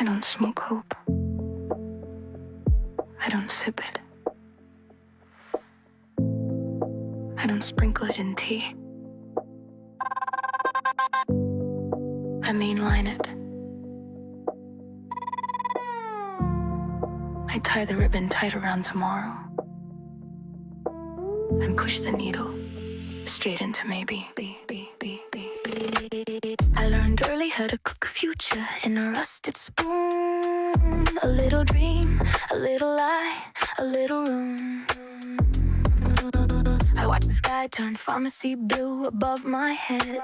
I don't smoke hope. I don't sip it. I don't sprinkle it in tea. I mainline it. I tie the ribbon tight around tomorrow and push the needle straight into maybe. I learned early how to cook a future in a rusted spoon. A little dream, a little lie, a little room. I watch the sky turn pharmacy blue above my head,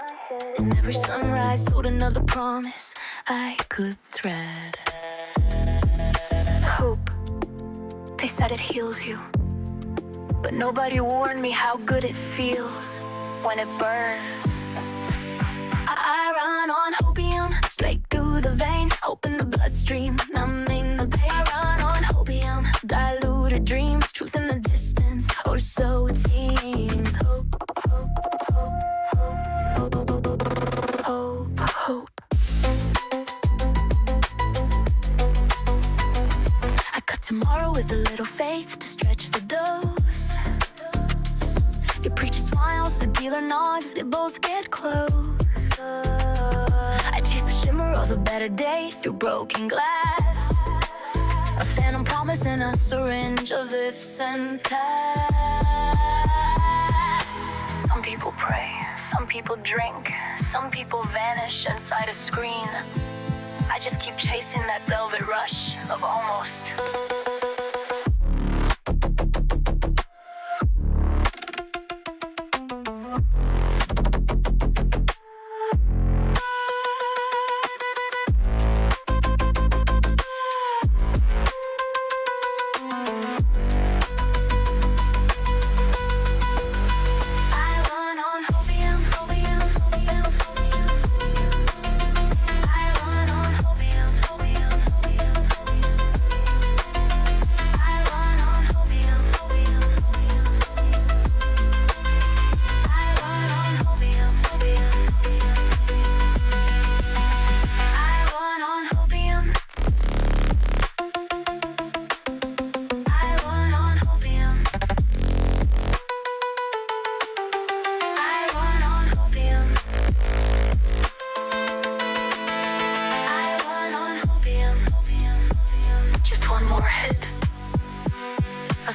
and every sunrise sold another promise I could thread. Hope, they said it heals you, but nobody warned me how good it feels when it burns. I run on hopium, straight through the vein, hoping the bloodstream, numbing the pain. I run on hopium, diluted dreams, truth in the distance, or so it seems. Hope, hope, hope, hope, hope, hope, hope. I cut tomorrow with a little faith to stretch the dose. Your preacher smiles, the dealer nods, they both get close. I chase the shimmer of a better day through broken glass. A phantom promise in a syringe of ifs and past. Some people pray, some people drink, some people vanish inside a screen. I just keep chasing that velvet rush of almost.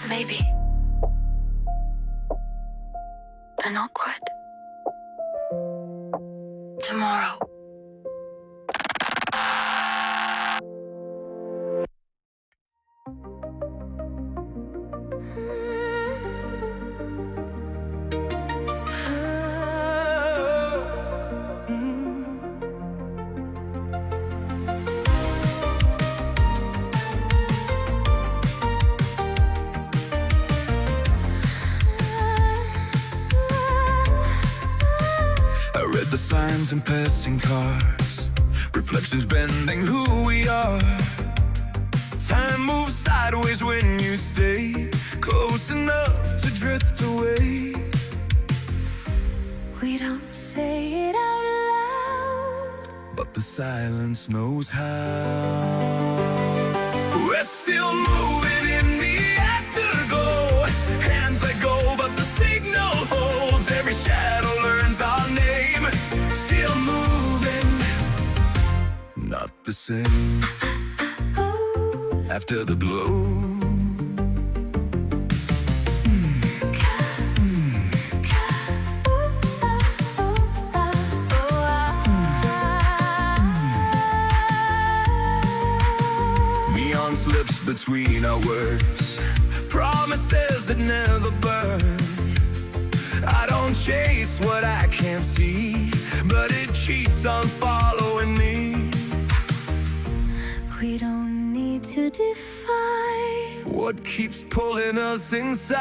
Maybe. Then I'll quit. Tomorrow. The signs and passing cars, reflections bending who we are. Time moves sideways when you stay close enough to drift away. We don't say it out loud, but the silence knows how. We're still moving in the afterglow. Hands let go, but the signal holds. Every shadow learns our name. Still moving, not the same. After the blow, neon slips between our words, promises that never burn. I don't chase what I can't see, but it cheats on following me. We don't need to define what keeps pulling us inside.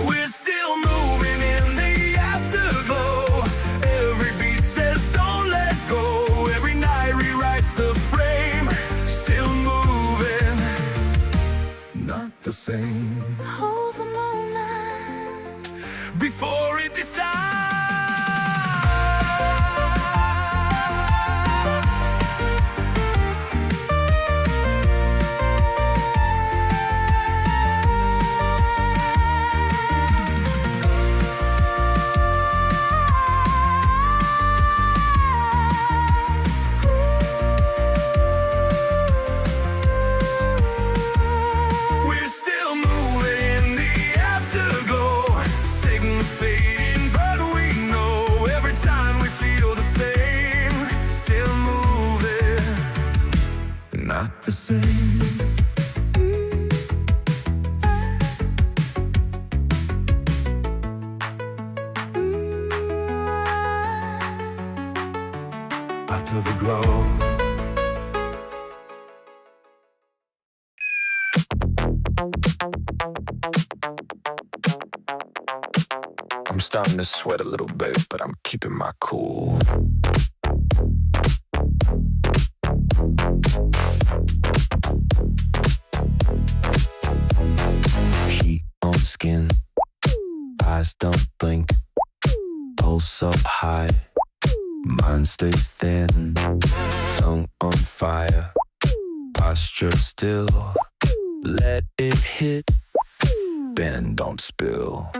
We're still moving in the afterglow. Every beat says don't let go. Every night rewrites the frame. Still moving, not the same. hold the moment Before it decides. the same. After the glow, I'm starting to sweat a little bit, but I'm keeping my cool. Heat on skin, eyes don't blink, pulse up high, mind stays thin, tongue on fire, posture still, let it hit, bend, don't spill.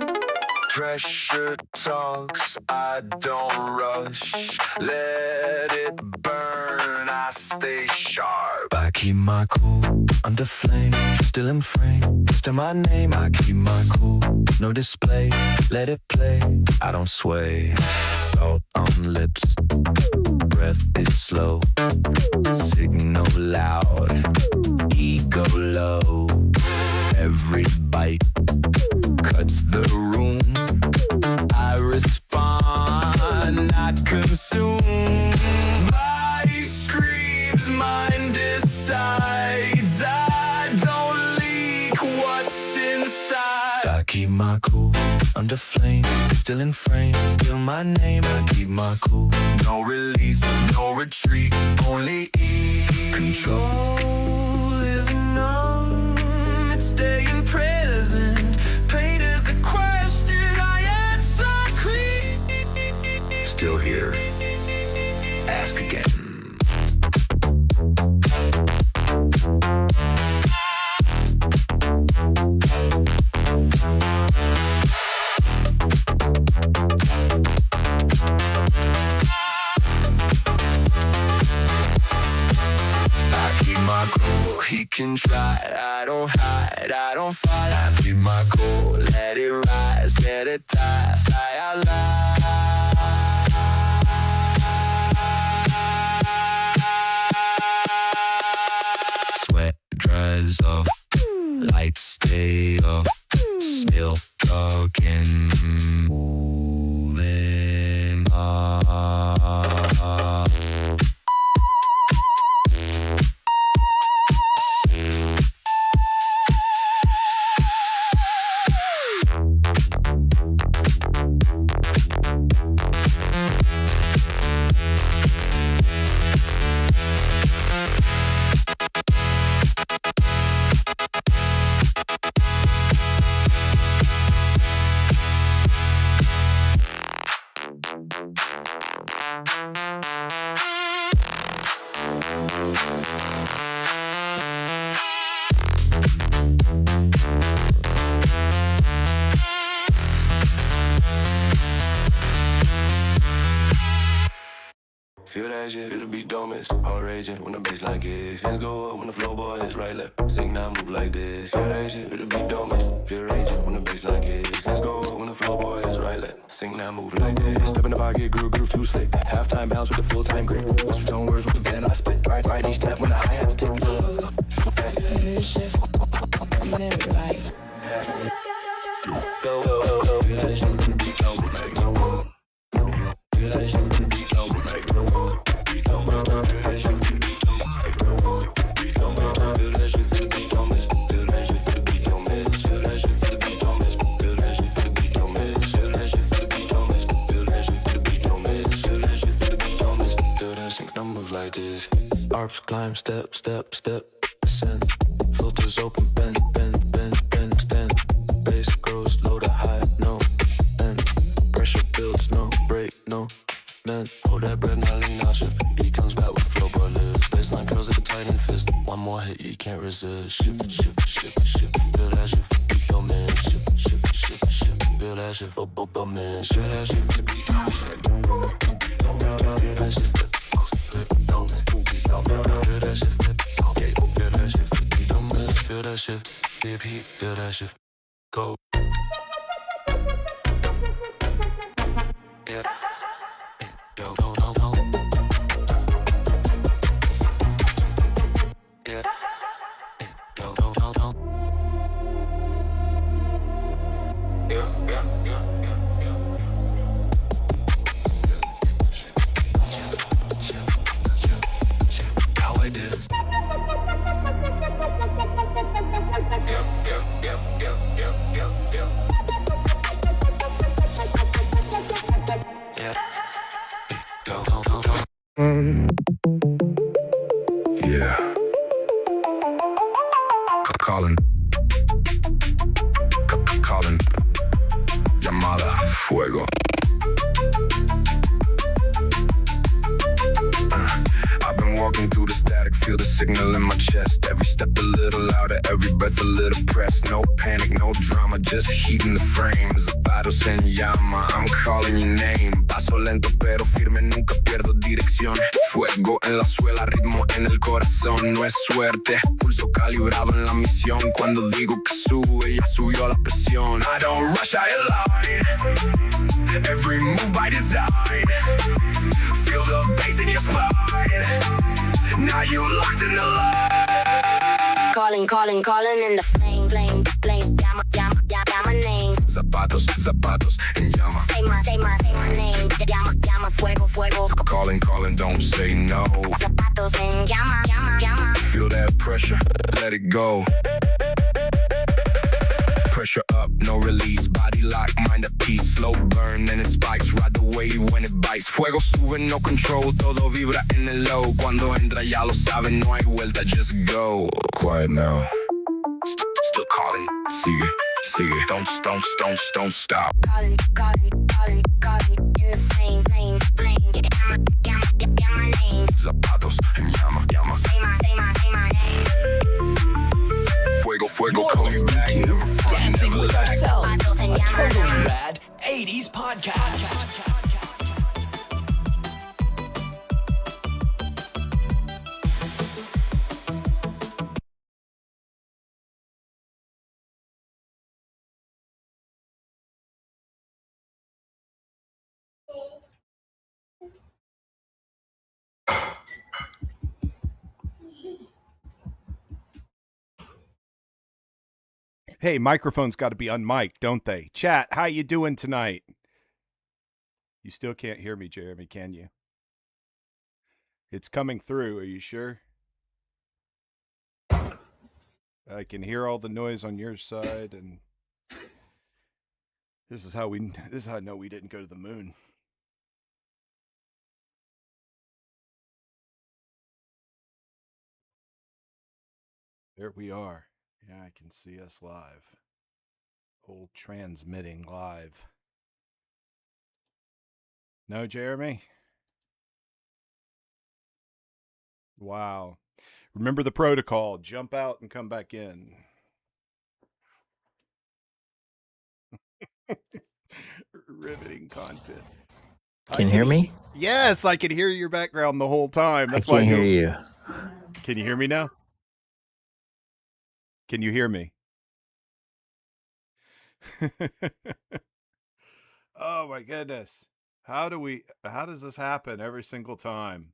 Pressure talks, I don't rush. Let it burn, I stay sharp. I keep my cool under flame, still in frame. Still my name, I keep my cool. No display, let it play. I don't sway. Salt on lips, breath is slow. Signal loud, ego low. Every bite cuts the room. I respond, not consume. Body screams, mind decides. I don't leak what's inside. I keep my cool under flame, still in frame. Still my name, I keep my cool. No release, no retreat, only ease. Control is known, it's staying present. Pain is a question I answer clean. Still here, ask again. I keep my cool, he can try. I don't hide, I don't fight. I keep my cool, let it rise, let it die. Sigh out loud. Sweat dries off, lights stay off. Still talking, moving on. Feel that shit, feel the beat don't miss. Heart raging when the bassline kicks. Hands go up when the flow boy hits right left. Sing now, move like this. Feel that shit, feel the beat don't miss. Feel raging when the bassline kicks. Hands go up when the flow boy hits right left. Sing now, move like this. Step in the pocket, groove too slick. Halftime bounce with the full-time grip. Whisper tone words with the van I spit. Right each step when the hi-hats tick. Go, go, go, go. Feel that shit, feel the beat don't make. Feel that shit, feel the beat don't make. Feel that shit, feel the beat don't make. Feel that shit, feel the beat don't miss. Feel that shit, feel the beat don't miss. Feel that shit, feel the beat don't miss. Feel that shit, feel the beat don't miss. Feel that shit, feel the beat don't miss. Feel that shit, feel the beat don't miss. Feel that shit, feel the beat don't miss. Feel that sync numbers like this. Arps climb, step, step, step, ascend. Filters open, bend, bend, bend, bend, extend. Bass grows low to high, no bend. Pressure builds, no break, no bend. Hold that breath, now lean, now shift. Beat comes back with flow, boy lives. Baseline curls like a titan fist. One more hit, you can't resist. Shift, shift, shift, shift. Feel that shift, beat don't miss. Shift, shift, shift, shift. Feel that shift, oh man. Feel that shift, the beat don't miss. Feel that shift, beat don't miss. Feel that shift, okay. Feel that shift, beat don't miss. Feel that shift, repeat. Feel that shift, go. Yeah. Go, go, go, go. Yeah. Yeah. Calling. Calling. Llamada. Fuego. I've been walking through the static, feel the signal in my chest. Every step a little louder, every breath a little pressed. No panic, no drama, just heat in the frame. Zapatos en llama, I'm calling your name. Paso lento pero firme, nunca pierdo dirección. Fuego en la suela, ritmo en el corazón. No es suerte, pulso calibrado en la misión. Cuando digo que sube, ya subió la presión. I don't rush, I align. Every move by design. Feel the bass in your spine. Now you locked in the line. Calling, calling, calling in the flame, flame, flame. Llama, llama, llama name. Zapatos, zapatos en llama. Say my name. Llama, llama, fuego, fuego. Calling, calling, don't say no. Zapatos en llama, llama, llama. Feel that pressure, let it go. Pressure up, no release. Body lock, mind at peace. Slow burn and it spikes. Ride the wave when it bites. Fuego sube, no control. Todo vibra en el low. Cuando entra ya lo saben, no hay vuelta, just go. Quiet now. Still calling. Sigue, sigue. Don't stop. Calling, calling, calling, calling in the flame, flame, flame. Llama, llama, llama name. Zapatos en llama, llama. Say my name. Fuego, fuego, You're calling listening back. to Never front, Dancing never with lag. Ourselves, a totally rad 80s podcast. Hey, microphones got to be unmiked, don't they? Chat, how you doing tonight? You still can't hear me, Jeremy, can you? It's coming through, are you sure? I can hear all the noise on your side, and this is how I know we didn't go to the moon. There we are. Yeah, I can see us live. Old transmitting live. No, Jeremy? Wow. Remember the protocol. Jump out and come back in. Riveting content. Can you hear me? Yes, I can hear your background the whole time. That's I can't why hear you. Can you hear me now? Can you hear me? Oh my goodness. How does this happen every single time?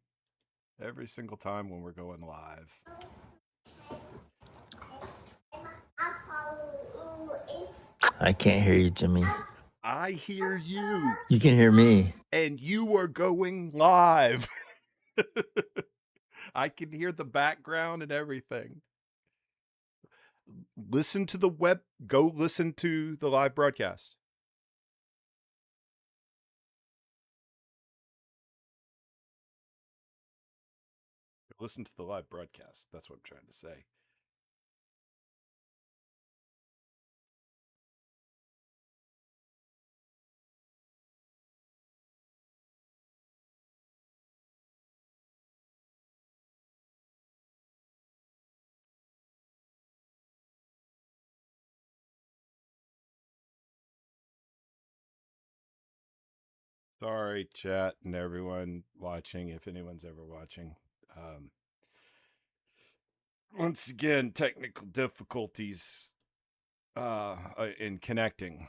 Every single time when we're going live. I can't hear you, Jimmy. I hear you. You can hear me. And you are going live. I can hear the background and everything. Listen to the go listen to the live broadcast. Listen to the live broadcast. That's what I'm trying to say. Sorry, chat and everyone watching, if anyone's ever watching. Once again, technical difficulties in connecting.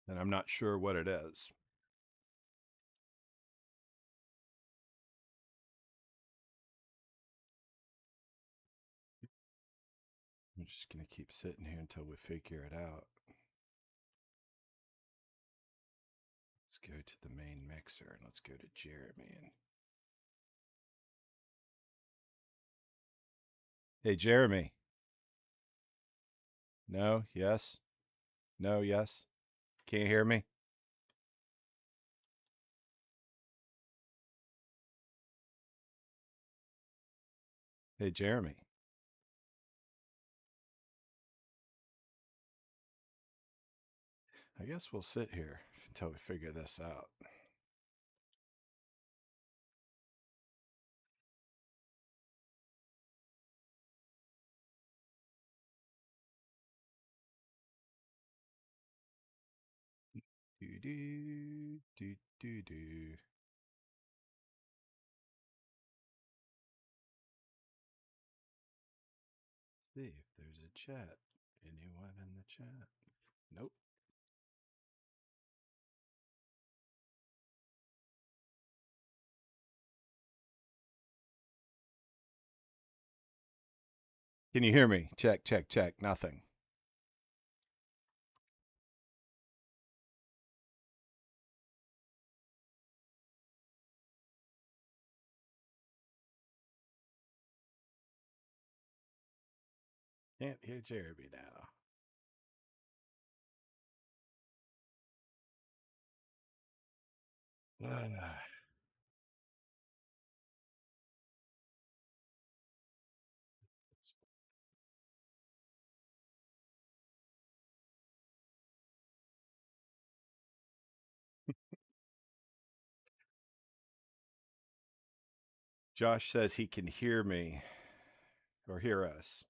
And I'm not sure what it is. I'm just going to keep sitting here until we figure it out. Let's go to the main mixer and let's go to Jeremy. Hey, Jeremy. No, yes. No, yes. Can't hear me? Hey, Jeremy. I guess we'll sit here until we figure this out. Do do do do do. See if there's a chat. Anyone in the chat? Nope. Can you hear me? Check, check, check. Nothing. Can't hear Jeremy now. Josh says he can hear me or hear us.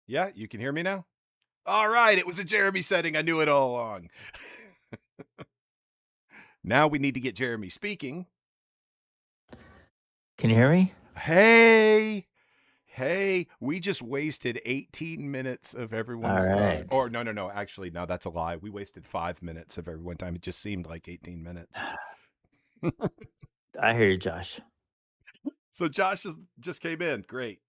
Yeah, you can hear me now? All right, it was a Jeremy setting. I knew it all along. Now we need to get Jeremy speaking. Can you hear me? Hey, we just wasted 18 minutes of everyone's All time. right. Or no, actually, no, that's a lie. We wasted 5 minutes of everyone's time. It just seemed like 18 minutes. I hear you, Josh. So Josh just came in. Great.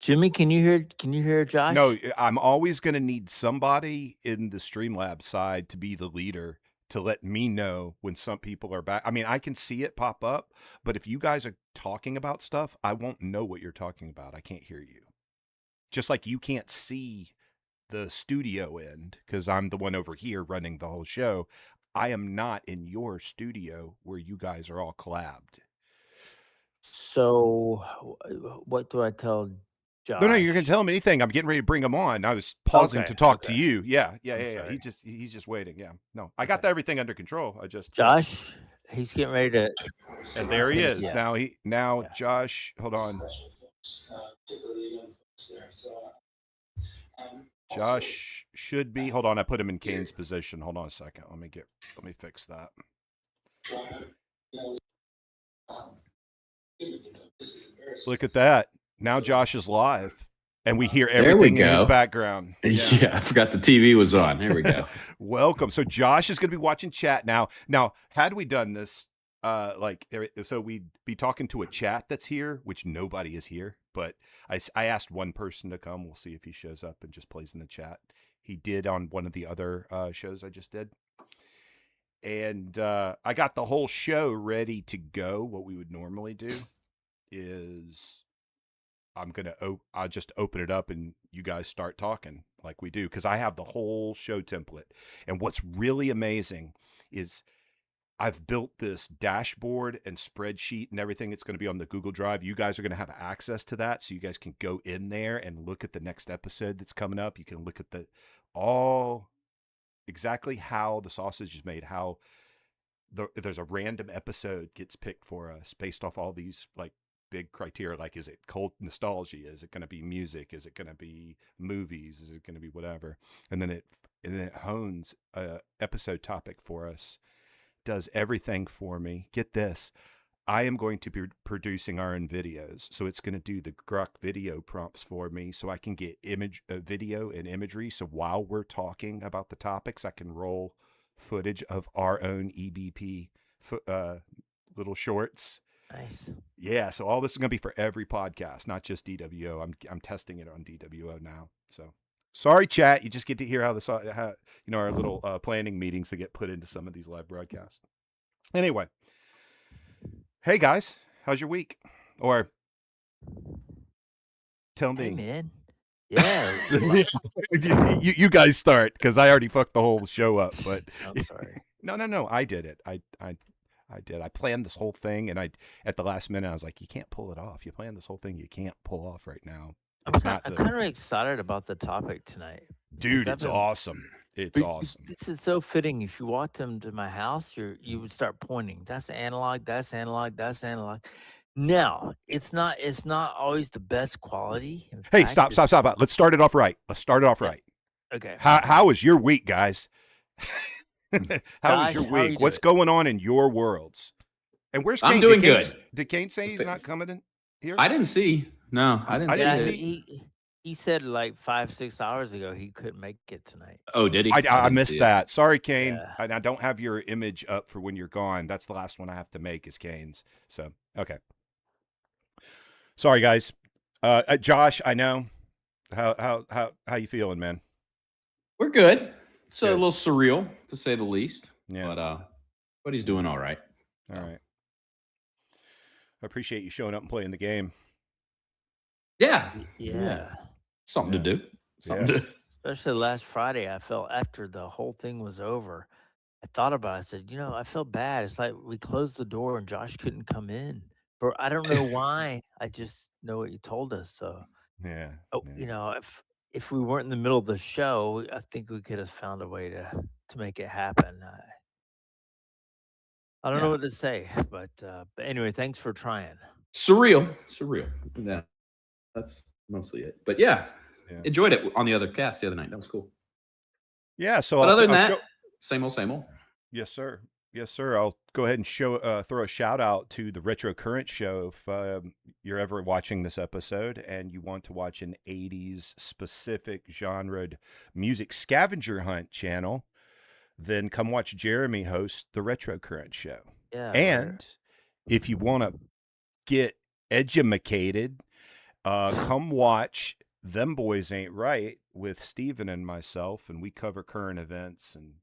Jimmy, can you hear Josh? No, I'm always going to need somebody in the Streamlabs side to be the leader to let me know when some people are back. I mean, I can see it pop up, but if you guys are talking about stuff, I won't know what you're talking about. I can't hear you. Just like you can't see the studio end because I'm the one over here running the whole show. I am not in your studio where you guys are all collabed. So, what do I tell Josh? No, you're gonna tell him anything. I'm getting ready to bring him on. I was pausing Okay, to talk to okay. you. Yeah. sorry. He's just waiting. Yeah. No, I got everything under control. I just Josh, he's getting ready to. and there he is. Yeah. Now Yeah. Josh, hold on. Josh should be. Hold on, I put him in Kane's position. Hold on a second. Let me fix that. Look at that. Now Josh is live. And we hear everything in his background. Yeah, I forgot the TV was on. Here we go. Welcome. So Josh is going to be watching chat now. Now, had we done this, so we'd be talking to a chat that's here, which nobody is here. But I asked one person to come. We'll see if he shows up and just plays in the chat. He did on one of the other shows I just did. And I got the whole show ready to go. What we would normally do is I'll just open it up and you guys start talking like we do, because I have the whole show template. And what's really amazing is I've built this dashboard and spreadsheet and everything. It's going to be on the Google Drive. You guys are going to have access to that, so you guys can go in there and look at the next episode that's coming up. You can look at exactly how the sausage is made, how there's a random episode gets picked for us based off all these like big criteria. Like, is it cold nostalgia? Is it going to be music? Is it going to be movies? Is it going to be whatever? And then it hones a episode topic for us, does everything for me. Get this. I am going to be producing our own videos. So it's going to do the Grok video prompts for me so I can get video and imagery. So while we're talking about the topics, I can roll footage of our own EBP little shorts. Nice. Yeah, so all this is going to be for every podcast, not just DWO. I'm testing it on DWO now. So sorry, chat. You just get to hear how our little planning meetings that get put into some of these live broadcasts. Anyway, hey guys, how's your week? Or tell me. Hey, man. Yeah. you guys start, because I already fucked the whole show up. But I'm sorry. no, I did it. I did. I planned this whole thing, and at the last minute I was like, "You can't pull it off. You planned this whole thing. You can't pull off right now. It's not I'm the kind of excited about the topic tonight because dude. I've It's been. awesome. It's awesome. This is so fitting. If you walked into my house, you would start pointing. That's analog. That's analog. That's analog. Now, it's not always the best quality. In Hey, fact, stop. Let's start it off right. Yeah. right. Okay. How was your week, guys? How was Guys, your how are you week? What's doing? going on in your worlds? And where's Kane? I'm doing Kane good. Did Kane say he's not coming in here? I didn't see. No, I didn't I see didn't Yeah, it. see. he said like 5-6 hours ago he couldn't make it tonight. Oh, did he? I didn't missed see it. that. Sorry, Kane. Yeah. I don't have your image up for when you're gone. That's the last one I have to make is Kane's. So okay. Sorry, guys. Josh, I know. How you feeling, man? We're good. It's a Good. little surreal to say the least. Yeah. But he's doing all right. All right. I appreciate you showing up and playing the game. Yeah. Yeah. Something Yeah. to do. Something Yeah. to Especially last Friday, I felt after the whole thing was over, I thought about it. I said, I felt bad. It's like we closed the door and Josh couldn't come in. For I don't know why. I just know what you told us. So, Yeah. if we weren't in the middle of the show, I think we could have found a way to make it happen. I don't know Yeah. what to say, but anyway, thanks for trying. Surreal. Yeah. That's mostly it. But yeah, Yeah. enjoyed it on the other cast the other night. That was cool. Yeah. So But other than I'll that, same old. Yes, sir. Yes, sir. I'll go ahead and throw a shout out to the Retro Current Show. If you're ever watching this episode and you want to watch an 80s specific genre music scavenger hunt channel, then come watch Jeremy host the Retro Current Show. Yeah. And if you want to get edumacated, come watch Them Boys Ain't Right with Steven and myself, and we cover current events and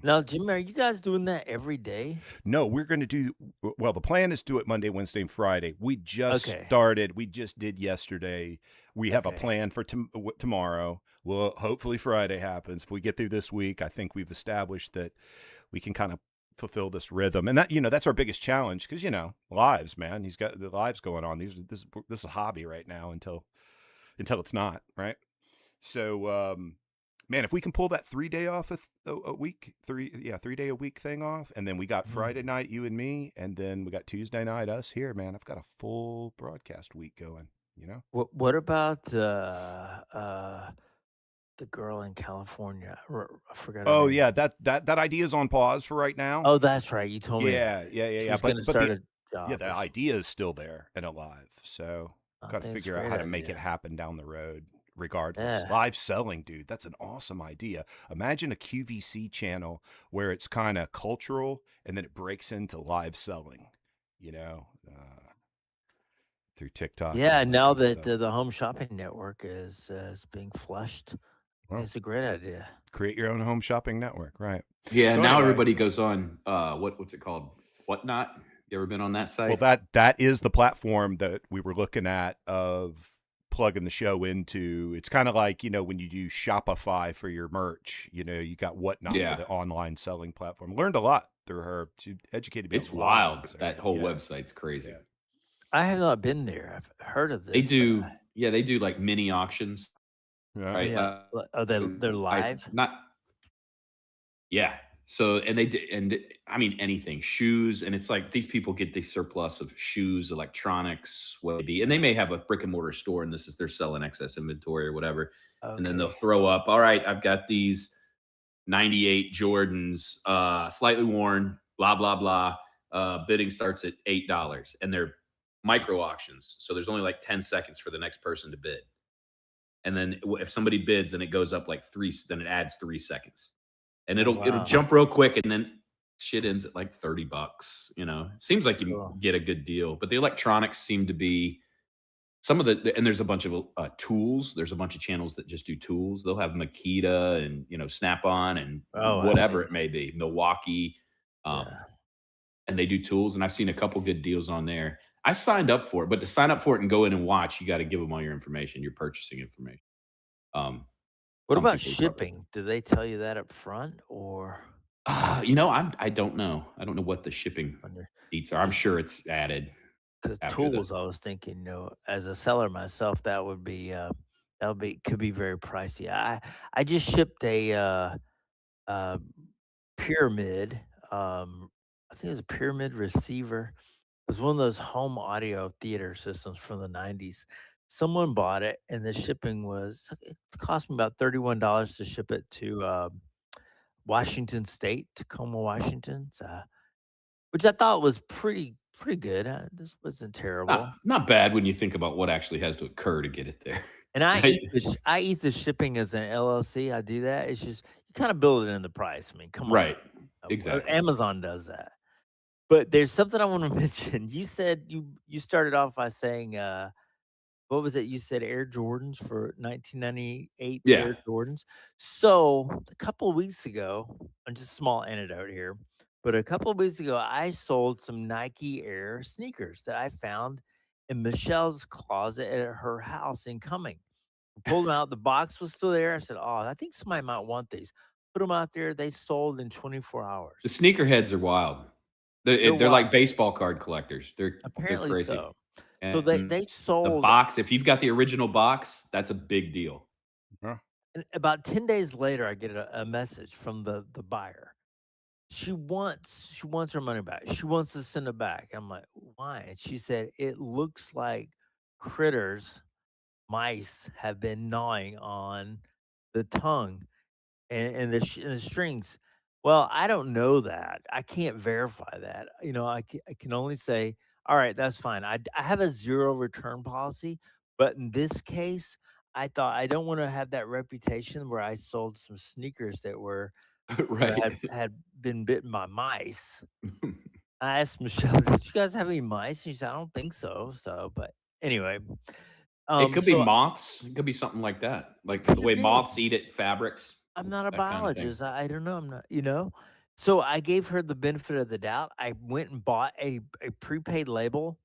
Now, Jimmy, are you guys doing that every day? No, we're going to do, well, the plan is to do it Monday, Wednesday, and Friday. We just Okay. started. We just did yesterday. We have a Okay. plan for tomorrow. Well, hopefully Friday happens. If we get through this week, I think we've established that we can kind of fulfill this rhythm. And that, that's our biggest challenge because, lives, man. He's got the lives going on. This is a hobby right now until it's not, right? So, man, if we can pull that 3-day off a week, 3-day a week thing off, and then we got Friday night, you and me, and then we got Tuesday night, us here, man. I've got a full broadcast week going, What about the girl in California? I forgot. Her Oh name. yeah, that idea is on pause for right now. Oh, that's right. You told me. yeah. She was But going to start the, a job. the idea is still there and alive. So I got to think it's a figure out great how to make it idea. happen down the road. Regardless, Yeah. live selling, dude, that's an awesome idea. Imagine a QVC channel where it's kind of cultural and then it breaks into live selling, through TikTok. Yeah. and all Now good that stuff. the Home Shopping Network is being flushed, Well, it's a great idea. create your own home shopping network, right? Yeah, So now anyway. everybody goes on what's it called? Whatnot? You ever been on that site? Well, that is the platform that we were looking at of plugging the show into. It's kind of like, when you do Shopify for your merch, you got Whatnot Yeah. for the online selling platform. Learned a lot through her. She educated me. It's a lot. wild. So, That whole yeah. website's crazy. Yeah. I have not been there. I've heard of this. They do but they do like mini auctions, Yeah. right? Yeah. Are they're live? Yeah. So and they do, and I mean anything, shoes, and it's like these people get the surplus of shoes, electronics, what it be, and they may have a brick and mortar store, and they're selling excess inventory or whatever, and then they'll Okay. throw up. All right, I've got these 98 Jordans, slightly worn, blah blah blah. Bidding starts at $8, and they're micro auctions, so there's only like 10 seconds for the next person to bid, and then if somebody bids, then it goes up like then it adds 3 seconds. And it'll wow. jump real quick, and then shit ends at like $30. It seems like you Cool. get a good deal, but the electronics seem to be some of and there's a bunch of tools. There's a bunch of channels that just do tools. They'll have Makita and Snap-on and Oh, I whatever see. it may be, Milwaukee, Yeah. and they do tools. And I've seen a couple good deals on there. I signed up for it, but to sign up for it and go in and watch, you got to give them all your information, your purchasing information. What Some about people cover it. shipping? Do they tell you that up front or? I don't know. I don't know what the shipping Wonder fees are. I'm sure it's added because after the. tools. I was thinking, as a seller myself, that would be could be very pricey. I just shipped a uh, pyramid. I think it was a pyramid receiver. It was one of those home audio theater systems from the 90s. Someone bought it, and the shipping it cost me about $31 to ship it to Washington State, Tacoma, Washington, which I thought was pretty good. This wasn't terrible. Not bad when you think about what actually has to occur to get it there. And Right? I eat the shipping as an LLC. I do that. It's just you kind of build it in the price. I mean, come on. Right. Uh, Exactly. Amazon does that. But there's something I want to mention. You said you started off by saying what was it? You said Air Jordans for 1998 Yeah. Air Jordans. So a couple of weeks ago, and just a small anecdote here, but a couple of weeks ago, I sold some Nike Air sneakers that I found in Michelle's closet at her house in Cumming. Pulled them out. The box was still there. I said, "Oh, I think somebody might want these." Put them out there. They sold in 24 hours. The sneakerheads are wild. They're They're like wild. baseball card collectors. They're Apparently crazy. so. So And they the sold box, if you've got the original box, that's a big deal. and about 10 days later. I get a message from the buyer. She wants her money back. She wants to send it back. I'm like, why? And she said it looks like critters, mice have been gnawing on the tongue and the strings. Well, I don't know that. I can't verify that. I can only say, all right, that's fine. I have a zero return policy, but in this case, I thought I don't want to have that reputation where I sold some sneakers that were Right. had been bitten by mice. I asked Michelle, "Did you guys have any mice?" She said, "I don't think so." So, but anyway, It could be so moths. It could be something like that. it Like could the have way been. moths eat at fabrics, I'm not a that kind of thing. biologist. I don't know. I'm not. So I gave her the benefit of the doubt. I went and bought a prepaid label,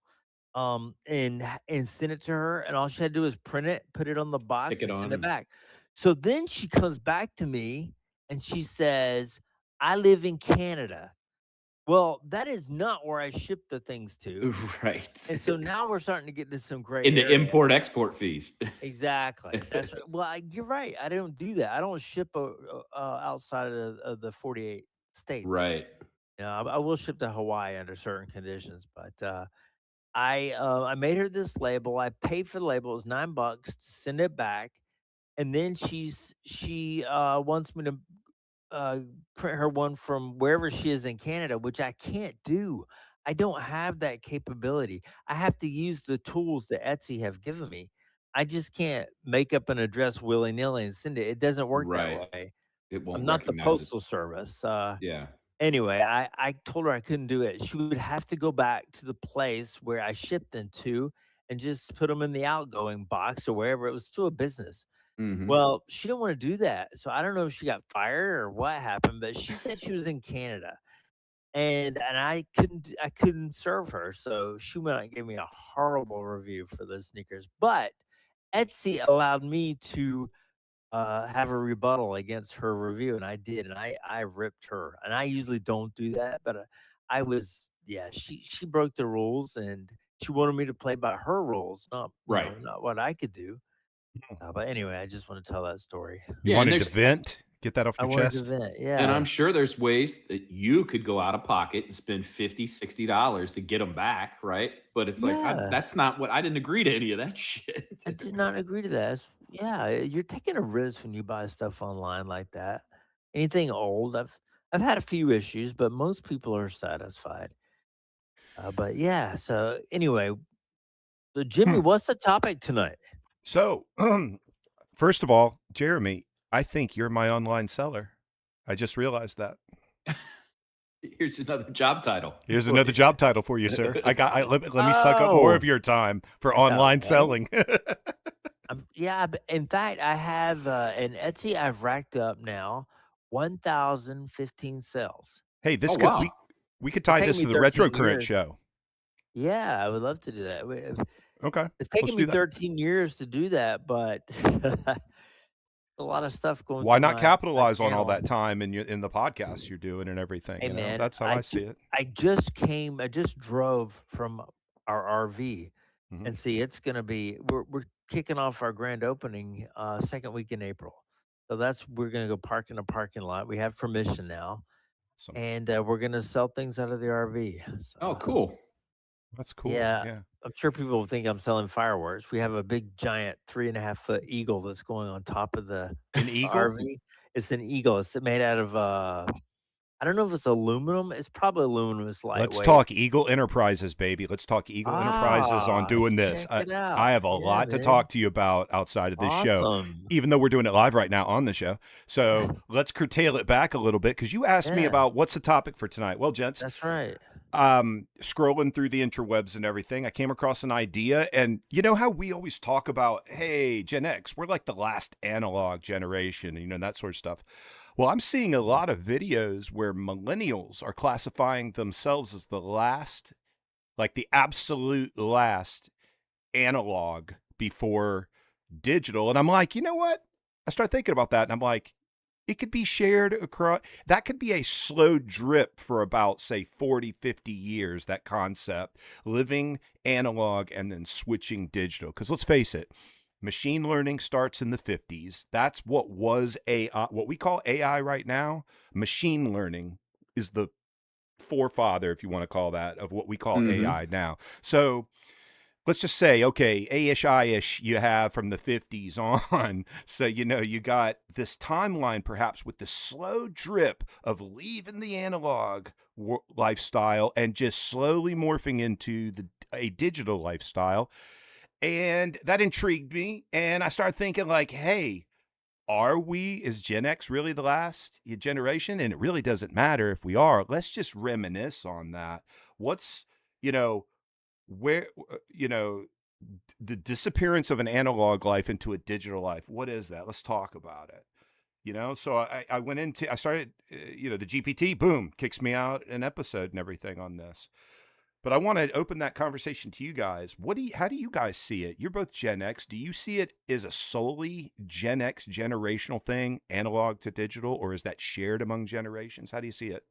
and sent it to her, and all she had to do was print it, put it on the box, Stick it and on send it and back. So then she comes back to me and she says, "I live in Canada." Well, that is not where I ship the things to. right. And so now we're starting to get into some gray Into area. import-export fees. Exactly. That's right. Well, you're right. I don't do that. I don't ship outside of the 48 states. Right. I will ship to Hawaii under certain conditions, but I made her this label. I paid for the label. It was $9 to send it back, and then she wants me to print her one from wherever she is in Canada, which I can't do. I don't have that capability. I have to use the tools that Etsy have given me. I just can't make up an address willy nilly and send it. It doesn't work Right. that way. It I'm won't not the recognize it. postal service. Yeah. Anyway, I told her I couldn't do it. She would have to go back to the place where I shipped them to and just put them in the outgoing box or wherever. It was still a business. hmm Well, she didn't want to do that. So I don't know if she got fired or what happened, but she said she was in Canada and I couldn't serve her. So she went out and gave me a horrible review for those sneakers. But Etsy allowed me to have a rebuttal against her review, and I did, and I ripped her. And I usually don't do that, but I was yeah. She broke the rules, and she wanted me to play by her rules, Right. not what I could do. But anyway, I just want to tell that story. You Yeah, and wanted there's to vent? Get that off I your wanted to chest? vent. and Yeah, I'm sure there's ways that you could go out of pocket and spend $50, $60 to get them back, right? But it's like yeah. that's not what I didn't agree to any of that shit. I did not agree to that. Yeah, you're taking a risk when you buy stuff online like that. Anything old, I've had a few issues, but most people are satisfied. But yeah, so anyway, so Jimmy, Hmm. what's the topic tonight? So, first of all, Jeremy, I think you're my online seller. I just realized that. Here's another job title. Here's another job title for you, sir. Let me suck up more of Oh, your time for online okay. selling. Yeah, but in fact, I have in Etsy, I've racked up now 1,015 sales. Hey, this Oh could wow. we could It's tie taken this me to the retro 13 current years. show. Yeah, I would love to do that. Okay, It's let's taken do me that. 13 years to do that, but a lot of stuff going Why through not my capitalize on all channel. that time in the podcast you're doing and everything? Hey You know, man, that's how I see it. I just drove from our RV, Mhm. and see, it's gonna be we're kicking off our grand opening second week in April. So we're gonna go park in a parking lot. We have permission now, Some and we're gonna sell things out of the RV. Oh, So cool. That's cool. yeah, Yeah. I'm sure people will think I'm selling fireworks. We have a big giant 3.5 foot eagle that's going on top of the An eagle? RV. It's an eagle. It's made out of I don't know if it's aluminum. It's probably aluminum. It's Let's lightweight. talk Eagle Enterprises, baby. Let's talk Eagle Enterprises on Ah, doing this. check it I out. have a Yeah, lot to man. talk to you about outside of this show, Awesome. even though we're doing it live right now on the show. So let's curtail it back a little bit because you asked me Yeah, about what's the topic for tonight. Well, gents, that's right. scrolling through the interwebs and everything, I came across an idea. And you know how we always talk about, hey, Gen X, we're like the last analog generation, you know, that sort of stuff. Well, I'm seeing a lot of videos where millennials are classifying themselves as the last, like the absolute last analog before digital. And I'm like, you know what? I start thinking about that and I'm like, it could be shared across, that could be a slow drip for about, say, 40, 50 years, that concept, living analog and then switching digital. Because let's face it, machine learning starts in the 50s. That's what was AI, what we call AI right now. Machine learning is the forefather, if you want to call that, of what we call Mhm. AI now. So let's just say, okay, A-ish, I-ish you have from the 50s on. So, you know, you got this timeline perhaps with the slow drip of leaving the analog lifestyle and just slowly morphing into a digital lifestyle. And that intrigued me. And I started thinking like, hey, is Gen X really the last generation? And it really doesn't matter if we are. Let's just reminisce on that. What's, you know, where, you know, the disappearance of an analog life into a digital life. What is that? Let's talk about it. You know, so I started, you know, the GPT, boom, kicks me out an episode and everything on this. But I want to open that conversation to you guys. How do you guys see it? You're both Gen X. Do you see it as a solely Gen X generational thing, analog to digital, or is that shared among generations? How do you see it?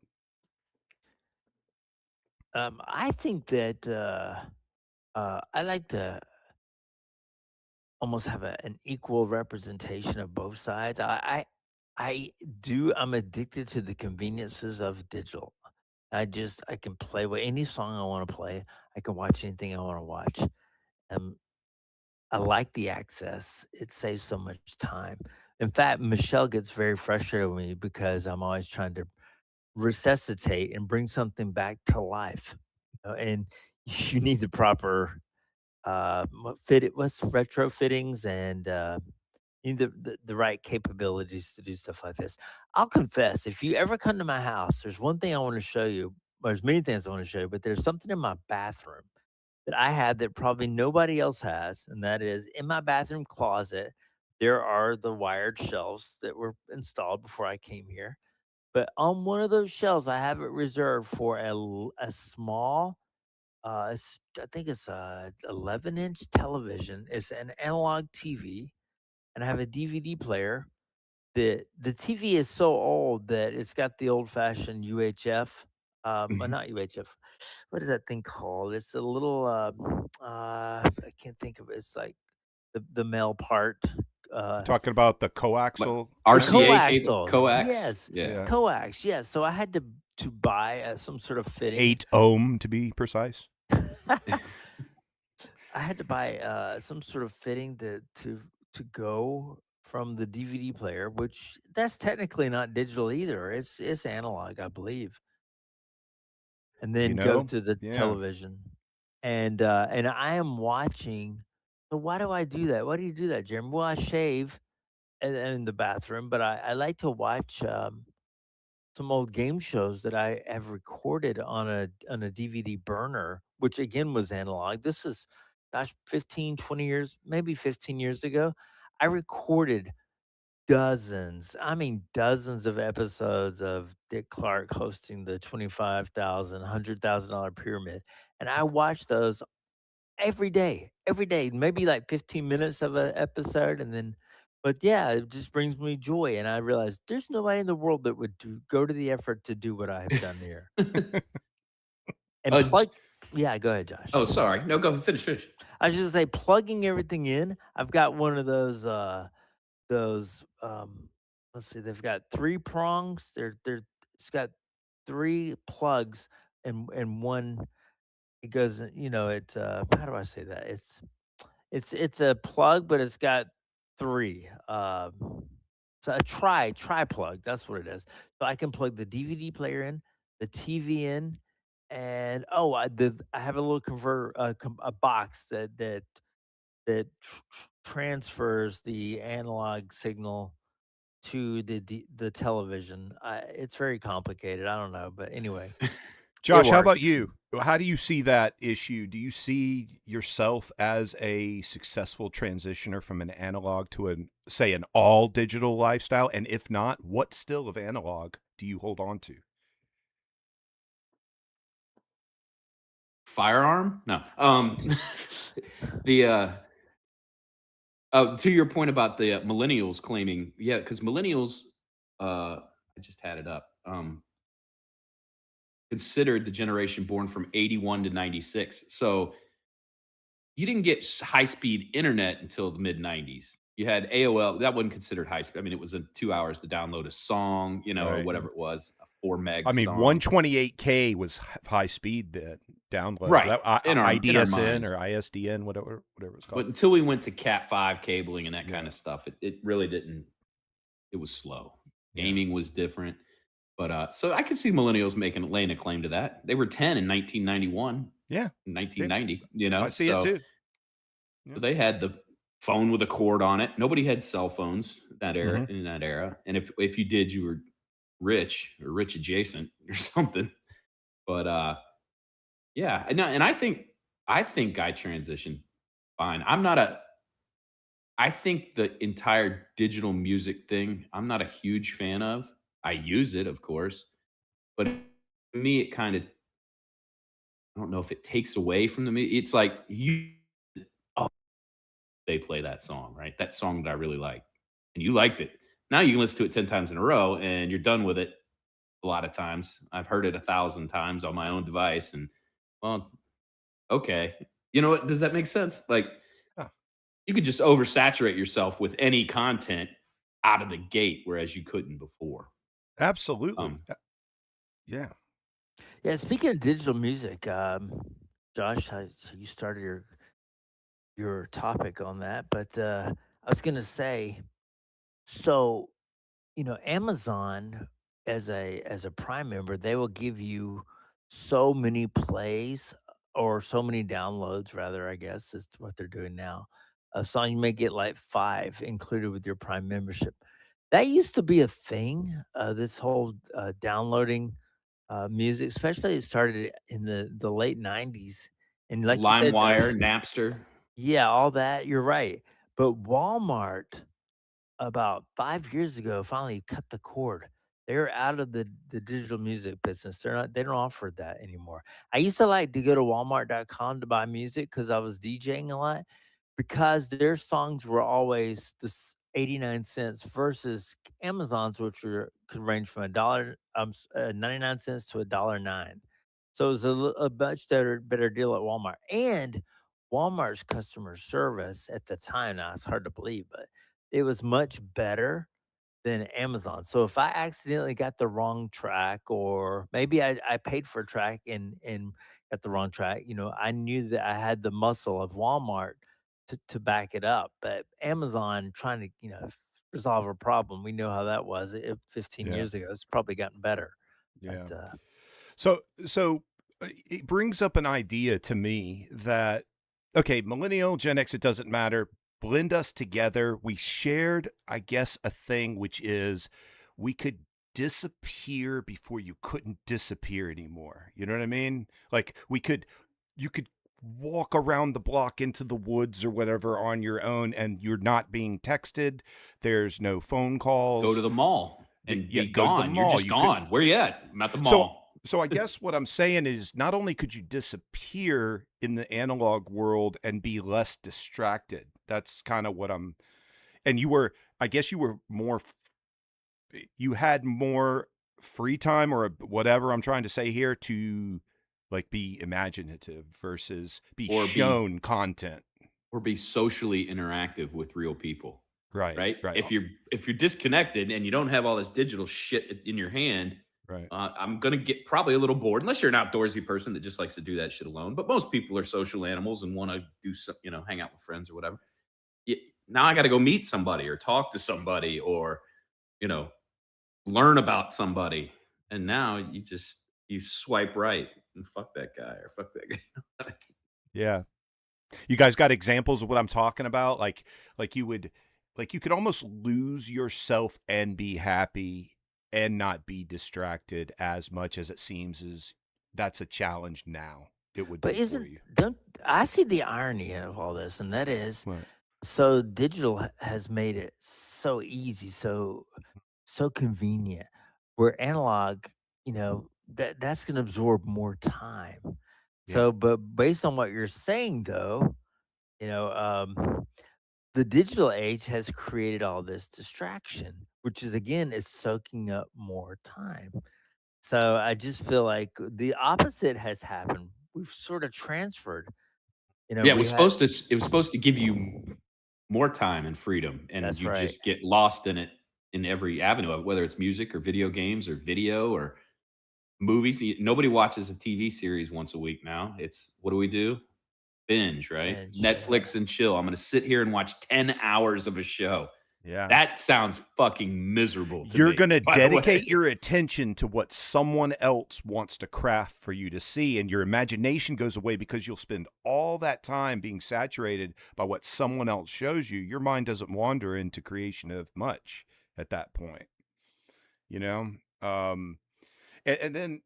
I think that I like to almost have an equal representation of both sides. I do. I'm addicted to the conveniences of digital. I can play with any song I want to play. I can watch anything I want to watch. Um, I like the access. It saves so much time. In fact, Michelle gets very frustrated with me because I'm always trying to resuscitate and bring something back to life. And you need the proper what's retro fittings and you need the right capabilities to do stuff like this. I'll confess, if you ever come to my house, there's one thing I want to show you. There's many things I want to show you, but there's something in my bathroom that I had that probably nobody else has, and that is in my bathroom closet. There are the wired shelves that were installed before I came here. But on one of those shelves, I have it reserved for a small, I think it's a 11-inch television. It's an analog TV, and I have a DVD player. The TV is so old that it's got the old fashioned UHF. Well, not UHF. What is that thing called? It's a little. I can't think of it. It's like the male part. Uh, Talking about the What, coaxial the thing? RCA cable, coaxial. coax? Yes, Yeah. Yeah. coax. Yes. So I had to buy some sort of fitting. 8 ohm to be precise. I had to buy some sort of fitting to go from the DVD player, which that's technically not digital either. It's analog, I believe, and You then go know? to the Yeah. television, and I am watching. So why do I do that? Why do you do that, Jeremy? Well, I shave in the bathroom, but I like to watch some old game shows that I have recorded on a DVD burner, which again was analog. This was, gosh, 15, 20 years, maybe 15 years ago. I recorded dozens, I mean dozens of episodes of Dick Clark hosting the $25,000 pyramid. And I watched those every day, maybe like 15 minutes of an episode. And then but yeah, it just brings me joy, and I realized there's nobody in the world that would go to the effort to do what I have done here. And Uh, j- plug Yeah, go ahead, Josh. oh, sorry. No, go finish. I was just say plugging everything in. I've got one of those let's see, they've got 3 prongs. They're It's got 3 plugs and one it goes, how do I say that? It's a plug, but it's got 3. So a tri plug, that's what it is. So I can plug the DVD player in, the TV in, and I have a little converter, a box that transfers the analog signal to the television. It's very complicated. I don't know, but anyway, it Josh, how about works. you? How do you see that issue? Do you see yourself as a successful transitioner from an analog to say an all digital lifestyle? And if not, what still of analog do you hold on to? Firearm? No. The to your point about the millennials claiming, yeah, because millennials, I just had it up. Considered the generation born from 81 to 96. So you didn't get high speed internet until the mid 90s. You had AOL, that wasn't considered high speed. I mean, it was 2 hours to download a song, or Right. whatever it was, a 4 meg I mean, song. 128K was high speed download. Right. That, In our IDSN minds. or ISDN, whatever it's called. But until we went to Cat 5 cabling and that kind of stuff, it really didn't, it was slow. Yeah. Gaming was different. But so I could see millennials laying a claim to that. They were 10 in 1991. Yeah. 1990, I see it too. So they had the phone with a cord on it. Nobody had cell phones Mm-hmm. in that era. And if you did, you were rich or rich adjacent or something. But yeah, and I think I transitioned fine. I think the entire digital music thing, I'm not a huge fan of. I use it, of course, but to me, it kind of, I don't know if it takes away from the music. It's like they play that song, right? That song that I really like, and you liked it. Now you can listen to it 10 times in a row, and you're done with it. A lot of times, I've heard it 1,000 times on my own device, and well, okay, you know what? Does that make sense? Like, Yeah. you could just oversaturate yourself with any content out of the gate, whereas you couldn't before. Absolutely. Yeah. Yeah, speaking of digital music, Josh, so you started your topic on that, but I was gonna say, so Amazon as a Prime member, they will give you so many plays or so many downloads, rather, I guess is what they're doing now. A song you may get like 5 included with your Prime membership. That used to be a thing. This whole downloading music, especially it started in the late '90s, and like you said, LimeWire, Napster. yeah, all that. You're right. But Walmart about 5 years ago finally cut the cord. They're out of the digital music business. They don't offer that anymore. I used to like to go to walmart.com to buy music because I was DJing a lot because their songs were always 89 cents versus Amazon's, which could range from 99 cents to $1.09. So it was a much better deal at Walmart. And Walmart's customer service at the time, now it's hard to believe, but it was much better than Amazon. So if I accidentally got the wrong track, or maybe I paid for a track and got the wrong track, I knew that I had the muscle of Walmart to back it up. But Amazon trying to, resolve a problem, we know how that was 15 Yeah. years ago. It's probably gotten better. Yeah. But, So it brings up an idea to me that, okay, millennial, Gen X, it doesn't matter. Blend us together. We shared, I guess, a thing, which is we could disappear before you couldn't disappear anymore. You know what I mean? Like you could walk around the block into the woods or whatever on your own, and you're not being texted. There's no phone calls. Go to the mall and Yeah, be go to the gone. You're mall. just You could- gone. Where you at? I'm at the mall. So I guess what I'm saying is not only could you disappear in the analog world and be less distracted. That's kind of what I'm And I guess you were you had more free time or whatever I'm trying to say here to like be imaginative versus be Or shown content. or be socially interactive with real people. Right. Right. If you're disconnected and you don't have all this digital shit in your hand, Right. I'm gonna get probably a little bored unless you're an outdoorsy person that just likes to do that shit alone. But most people are social animals and want to do some, hang out with friends or whatever. Now I got to go meet somebody or talk to somebody or learn about somebody. And now you swipe right and fuck that guy or fuck that guy. Yeah. You guys got examples of what I'm talking about? Like you could almost lose yourself and be happy and not be distracted as much as it seems as that's a challenge now. It would But be for you. don't I see the irony of all this, and that is Right. so digital has made it so easy, so convenient. Where analog, that's going to absorb more time. Yeah. So, but based on what you're saying, though, you know, um, the digital age has created all this distraction, which is again is soaking up more time. So I just feel like the opposite has happened. We've sort of transferred. Yeah, We had. it was supposed to give you more time and freedom, and That's you right. just get lost in it in every avenue of whether it's music or video games or video or movies. Nobody watches a TV series once a week now. It's what do? Binge, right? Binge, yeah. Netflix and chill. I'm going to sit here and watch 10 hours of a show. Yeah. That sounds fucking miserable to You're me, going to by the way. dedicate your attention to what someone else wants to craft for you to see, and your imagination goes away because you'll spend all that time being saturated by what someone else shows you. Your mind doesn't wander into creation of much at that point, and then,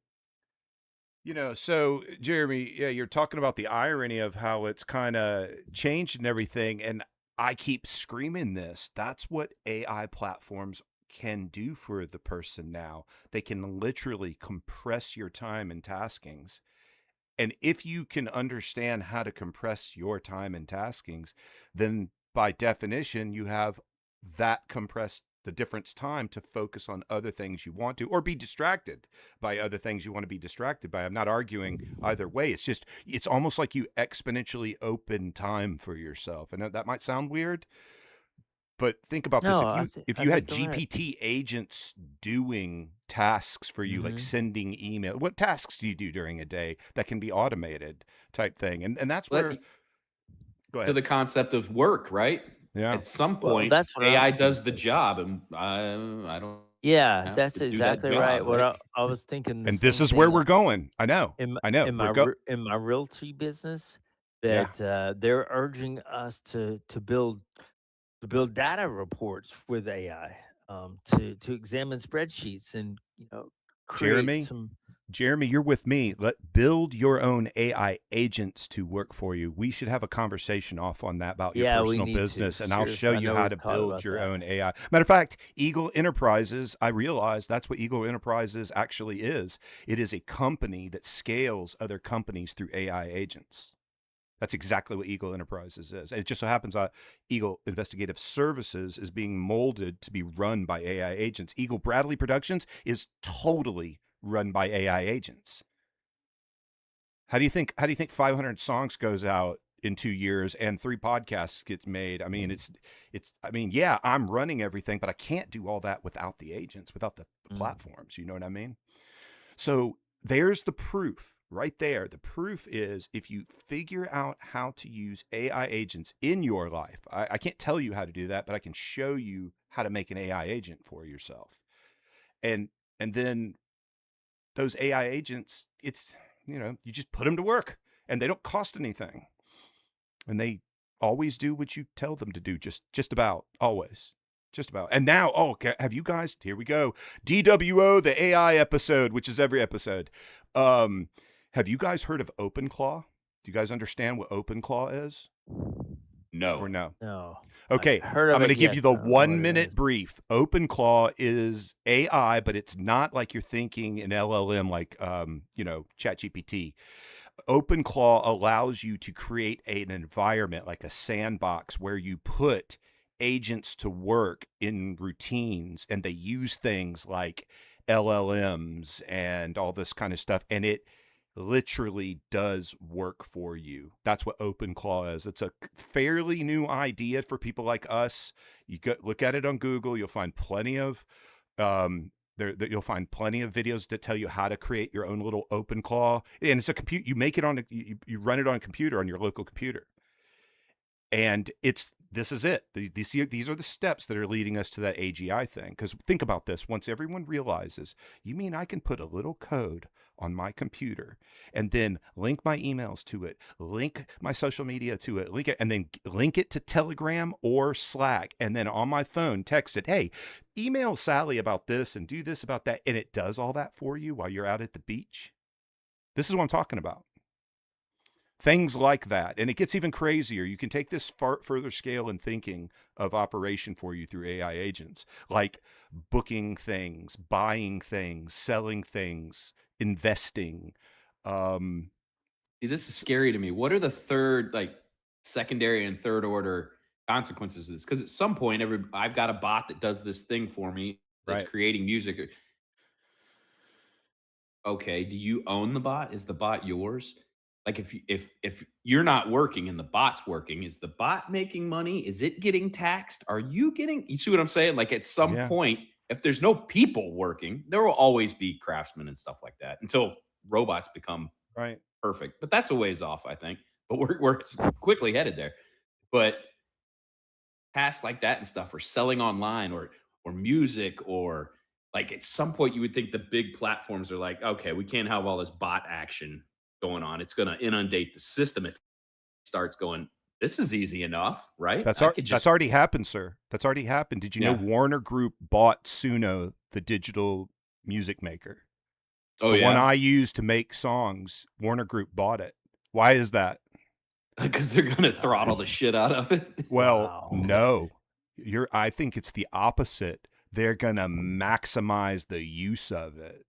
so Jeremy, yeah, you're talking about the irony of how it's kind of changed and everything, and I keep screaming this. That's what AI platforms can do for the person now. They can literally compress your time and taskings. And if you can understand how to compress your time and taskings, then by definition, you have that compressed the difference time to focus on other things you want to, or be distracted by other things you want to be distracted by. I'm not arguing either way. It's almost like you exponentially open time for yourself. And that might sound weird, but think about No, this. If you had think you're right. GPT agents doing tasks for you, like Mhm. sending email, what tasks do you do during a day that can be automated type thing? And that's Let where, me- go to ahead. the concept of work, right? Yeah. At some Well, point, that's what I AI was does the job, and I don't Yeah, have that's to do that exactly right. job, What right? I was thinking the And this same is where thing we're going. I know. in We're in my realty business Yeah. that they're urging us to build data reports with AI, to examine spreadsheets and create Jeremy, some. Jeremy, you're with me. Build your own AI agents to work for you. We should have a conversation off on that about your Yeah, we personal need to. business, and I'll Seriously, show I you know how we've to talked build about your that. own AI. Matter of fact, Eagle Enterprises, I realize that's what Eagle Enterprises actually is. It is a company that scales other companies through AI agents. That's exactly what Eagle Enterprises is. And it just so happens Eagle Investigative Services is being molded to be run by AI agents. Eagle Bradley Productions is totally run by AI agents. How do you think 500 songs goes out in 2 years and 3 podcasts gets made? I mean, yeah, I'm running everything, but I can't do all that without the agents, without the platforms. You know what I mean? So there's the proof right there. The proof is if you figure out how to use AI agents in your life, I can't tell you how to do that, but I can show you how to make an AI agent for yourself. And then those AI agents, it's, you just put them to work and they don't cost anything. And they always do what you tell them to do, just about always. Just about. And now, have you guys, here we go. DWO, the AI episode, which is every episode. Have you guys heard of OpenClaw? Do you guys understand what OpenClaw is? No. Or no? No. Okay, I've heard of I'm going to it, give yes, you the but I don't know what it 1-minute is. brief. OpenClaw is AI, but it's not like you're thinking an LLM like, ChatGPT. OpenClaw allows you to create an environment like a sandbox where you put agents to work in routines, and they use things like LLMs and all this kind of stuff, and it literally does work for you. That's what OpenClaw is. It's a fairly new idea for people like us. You go look at it on Google. You'll find plenty of you'll find plenty of videos that tell you how to create your own little OpenClaw. And it's a compute. You make it on you run it on a computer, on your local computer, and this is it. These are the steps that are leading us to that AGI thing. Because think about this. Once everyone realizes, you mean I can put a little code on my computer and then link my emails to it, link my social media to it, link it, and then link it to Telegram or Slack. And then on my phone, text it, hey, email Sally about this and do this about that. And it does all that for you while you're out at the beach. This is what I'm talking about. Things like that. And it gets even crazier. You can take this further scale in thinking of operation for you through AI agents, like booking things, buying things, selling things, investing. See, this is scary to me. What are the secondary and third order consequences of this? Because at some point, I've got a bot that does this thing for me that's Right. creating music. Okay, do you own the bot? Is the bot yours? Like if you're not working and the bot's working, is the bot making money? Is it getting taxed? Are you getting, you see what I'm saying? Like at some Yeah. point, if there's no people working, there will always be craftsmen and stuff like that until robots become Right. perfect. But that's a ways off, I think. But we're quickly headed there. But tasks like that and stuff, or selling online, or music, or like at some point you would think the big platforms are like, okay, we can't have all this bot action going on. It's going to inundate the system if it starts going, this is easy enough, right? That's already happened, sir. That's already happened. Did you know Warner Group bought Suno, the digital music maker? Oh, the one I use to make songs, Warner Group bought it. Why is that? Because they're going to throttle the shit out of it. Well, no. I think it's the opposite. They're going to maximize the use of it.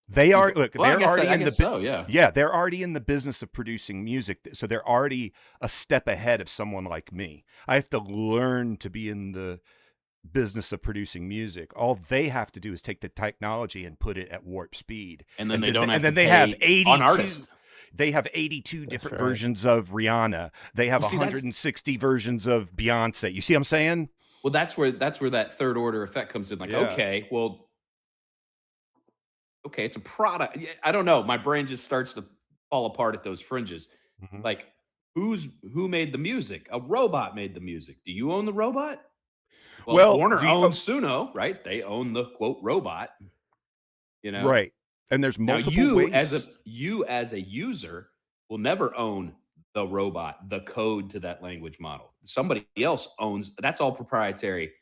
They are they're already in the they're already in the business of producing music, so they're already a step ahead of someone like me. I have to learn to be in the business of producing music. All they have to do is take the technology and put it at warp speed, and then they have 82. They have 82 different versions of Rihanna. They have 160 versions of Beyonce. You see what I'm saying? Well, that's where that third order effect comes in. Like, okay, it's a product. I don't know. My brain just starts to fall apart at those fringes. Mm-hmm. Like, who made the music? A robot made the music. Do you own the robot? Well, Warner owns Suno, right? They own the quote robot. You know, right? And there's multiple ways. You as a user will never own the robot, the code to that language model. Somebody else owns. That's all proprietary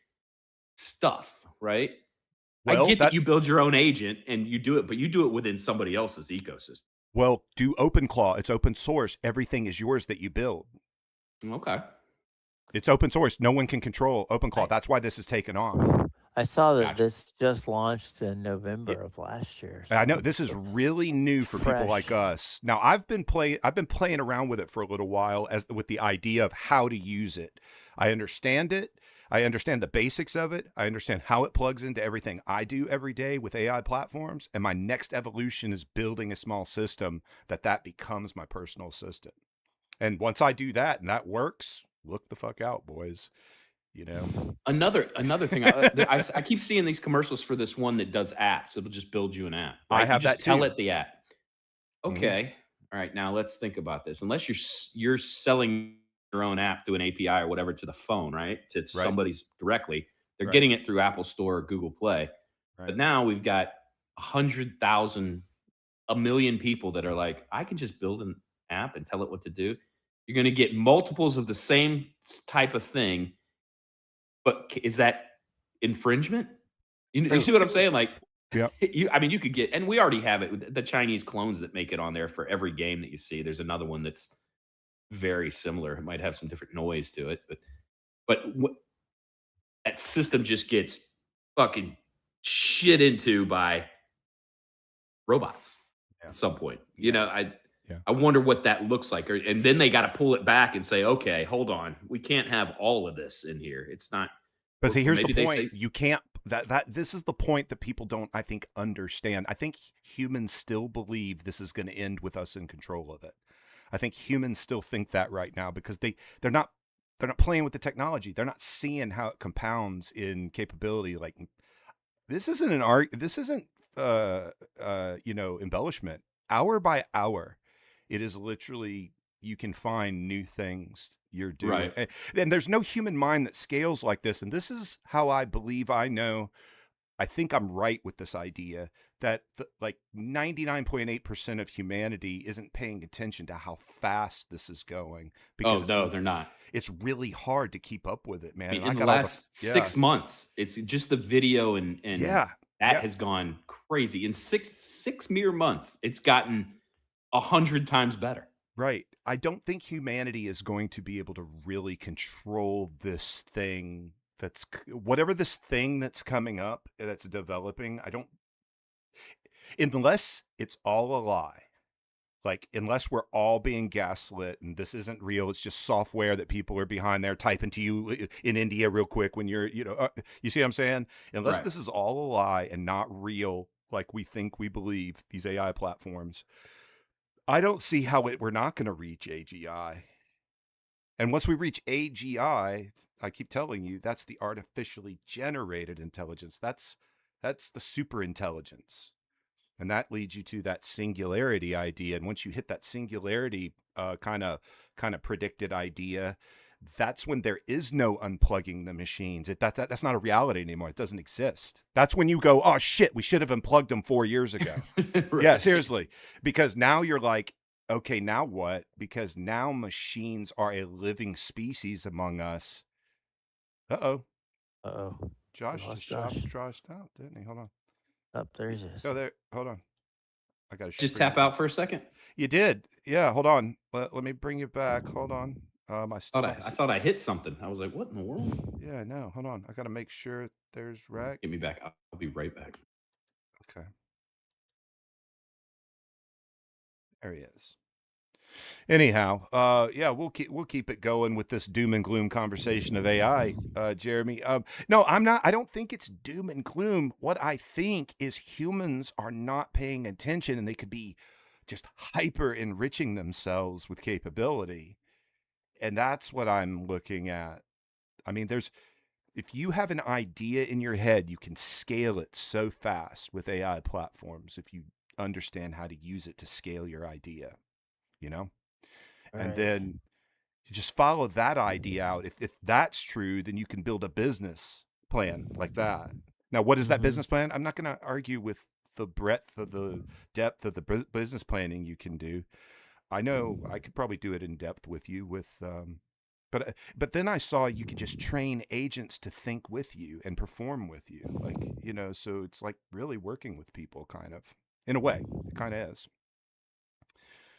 stuff, right? Well, I get that you build your own agent and you do it, but you do it within somebody else's ecosystem. Well, do OpenClaw. It's open source. Everything is yours that you build. Okay. It's open source. No one can control OpenClaw. That's why this is taken off. I saw that this just launched in November of last year. I know this is really new for people like us. Now, I've been playing around with it for a little while with the idea of how to use it. I understand it. I understand the basics of it. I understand how it plugs into everything I do every day with AI platforms. And my next evolution is building a small system that becomes my personal assistant. And once I do that and that works, look the fuck out, boys. You know, another thing. I keep seeing these commercials for this one that does apps. It'll just build you an app. Right? I have just that tell too. it the app. Okay. All right. Now let's think about this. Unless you're selling your own app through an API or whatever to the phone, right? To somebody's directly. They're getting it through Apple Store or Google Play. Right. But now we've got 100,000, 1 million people that are like, I can just build an app and tell it what to do. You're going to get multiples of the same type of thing. But is that infringement? You see what I'm saying? Like, you could get, and we already have it with the Chinese clones that make it on there for every game that you see. There's another one that's very similar. It might have some different noise to it, but that system just gets fucking shit into by robots at some point. You know, Yeah. I wonder what that looks like. And then they got to pull it back and say, okay, hold on. We can't have all of this in here. It's not. But or see, here's the maybe they point. say- You can't this is the point that people don't, I think, understand. I think humans still believe this is going to end with us in control of it. I think humans still think that right now because they're not playing with the technology. They're not seeing how it compounds in capability. Like this isn't embellishment. Hour by hour, it is literally, you can find new things you're doing. Right. And there's no human mind that scales like this. And this is how I believe I think I'm right with this idea that like 99.8% of humanity isn't paying attention to how fast this is going. Because no, they're not. it's really hard to keep up with it, man. I mean, And in the got all last 6 months, it's just the video and Yeah. that Yeah. has gone crazy. In six mere months, it's gotten 100 times better. Right. I don't think humanity is going to be able to really control this thing whatever this thing that's coming up, that's developing. Unless it's all a lie. Like, unless we're all being gaslit and this isn't real, it's just software that people are behind there typing to you in India real quick when you're, you see what I'm saying? Unless Right. this is all a lie and not real, like we think we believe, these AI platforms, I don't see how we're not going to reach AGI. And once we reach AGI, I keep telling you, that's the artificially generated intelligence. That's the super intelligence. And that leads you to that singularity idea. And once you hit that singularity kind of predicted idea, that's when there is no unplugging the machines. That's not a reality anymore. It doesn't exist. That's when you go, oh shit, we should have unplugged them 4 years ago. Right. Yeah, seriously. Because now you're like, okay, now what? Because now machines are a living species among us. Uh-oh. Josh lost just Josh. Josh out, didn't he? Hold on. Up there he is. Oh, there. Hold on. I got to Just tap out for a second. You did. Yeah, hold on. Let me bring you back. Hold on. I thought I hit something. I was like, what in the world? Yeah, I know. Hold on. I got to make sure there's rec. Get me back. I'll be right back. Okay. There he is. Anyhow, yeah, we'll keep it going with this doom and gloom conversation of AI, Jeremy. No, I'm not. I don't think it's doom and gloom. What I think is humans are not paying attention, and they could be just hyper enriching themselves with capability, and that's what I'm looking at. I mean, if you have an idea in your head, you can scale it so fast with AI platforms if you understand how to use it to scale your idea, And Right. then you just follow that idea out. If that's true, then you can build a business plan like that. Now, what is that Mhm. business plan? I'm not going to argue with the breadth of the depth of the business planning you can do. I know I could probably do it in depth with you but then I saw you could just train agents to think with you and perform with you. Like, so it's like really working with people kind of, in a way. It kind of is.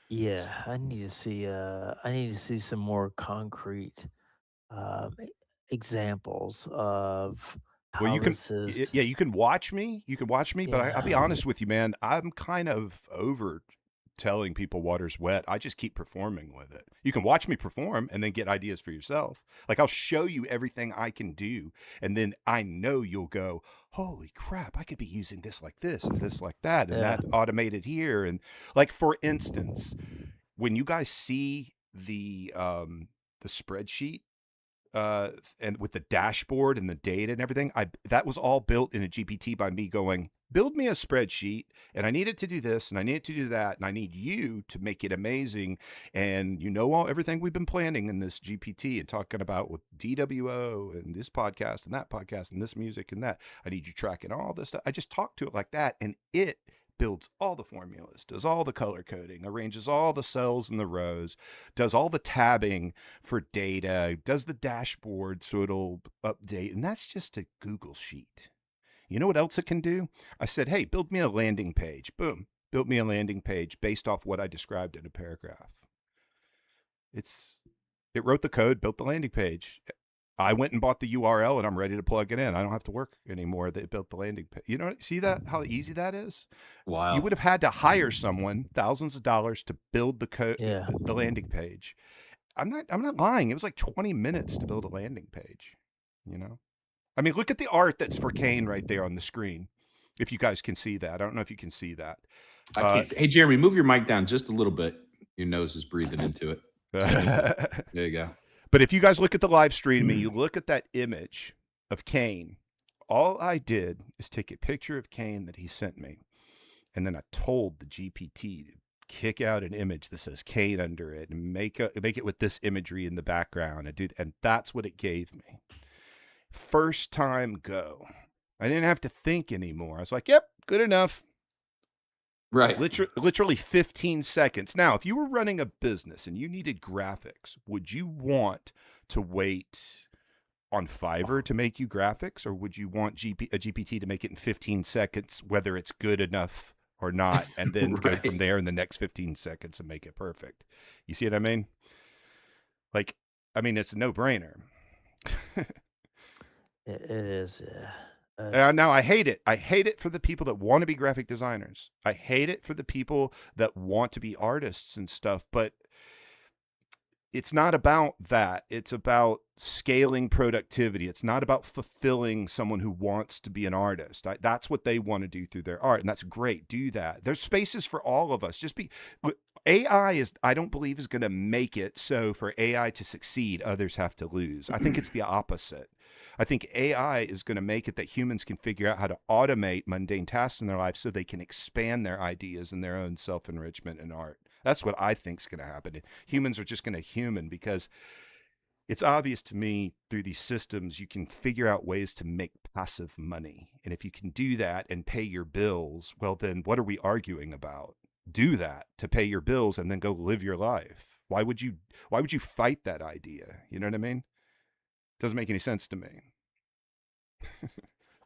Yeah, I need to see some more concrete examples of Well, how you can, this is. yeah, you can watch me. But I'll be Yeah. honest with you, man. I'm kind of over telling people water's wet. I just keep performing with it. You can watch me perform and then get ideas for yourself. Like, I'll show you everything I can do, and then I know you'll go, holy crap, I could be using this like this and this like that and Yeah. that automated here. And like, for instance, when you guys see the spreadsheet and with the dashboard and the data and everything, that was all built in a GPT by me going, build me a spreadsheet, and I need it to do this, and I need it to do that, and I need you to make it amazing. And everything we've been planning in this GPT and talking about with DWO and this podcast and that podcast and this music and that. I need you tracking all this stuff. I just talk to it like that, and it builds all the formulas, does all the color coding, arranges all the cells in the rows, does all the tabbing for data, does the dashboard so it'll update. And that's just a Google sheet. You know what else it can do? I said, hey, build me a landing page. Boom. Built me a landing page based off what I described in a paragraph. It wrote the code, built the landing page. I went and bought the URL and I'm ready to plug it in. I don't have to work anymore. They built the landing page. You know, see that how easy that is? Wow. You would have had to hire someone thousands of dollars to build the code, Yeah. the landing page. I'm not lying. It was like 20 minutes to build a landing page. You know, I mean, look at the art that's for Kane right there on the screen. If you guys can see that, I don't know if you can see that. I can't say. Hey, Jeremy, move your mic down just a little bit. Your nose is breathing into it. There you go. But if you guys look at the live stream and you look at that image of Kane, all I did is take a picture of Kane that he sent me, and then I told the GPT to kick out an image that says Kane under it and make it with this imagery in the background, and that's what it gave me. First time go. I didn't have to think anymore. I was like, yep, good enough. Right. Literally 15 seconds. Now, if you were running a business and you needed graphics, would you want to wait on Fiverr to make you graphics, or would you want a GPT to make it in 15 seconds, whether it's good enough or not, and then go from there in the next 15 seconds and make it perfect? You see what I mean? Like, I mean, it's a no-brainer. It is. Yeah. Now I hate it. I hate it for the people that want to be graphic designers. I hate it for the people that want to be artists and stuff, but it's not about that. It's about scaling productivity. It's not about fulfilling someone who wants to be an artist. That's what they want to do through their art, and that's great. Do that. There's spaces for all of us. AI I don't believe is going to make it so for AI to succeed, others have to lose. I think it's the opposite. I think AI is going to make it that humans can figure out how to automate mundane tasks in their life so they can expand their ideas and their own self-enrichment in art. That's what I think is going to happen. Humans are just going to human, because it's obvious to me through these systems you can figure out ways to make passive money. And if you can do that and pay your bills, well, then what are we arguing about? Do that to pay your bills and then go live your life. Why would you fight that idea? You know what I mean? Doesn't make any sense to me.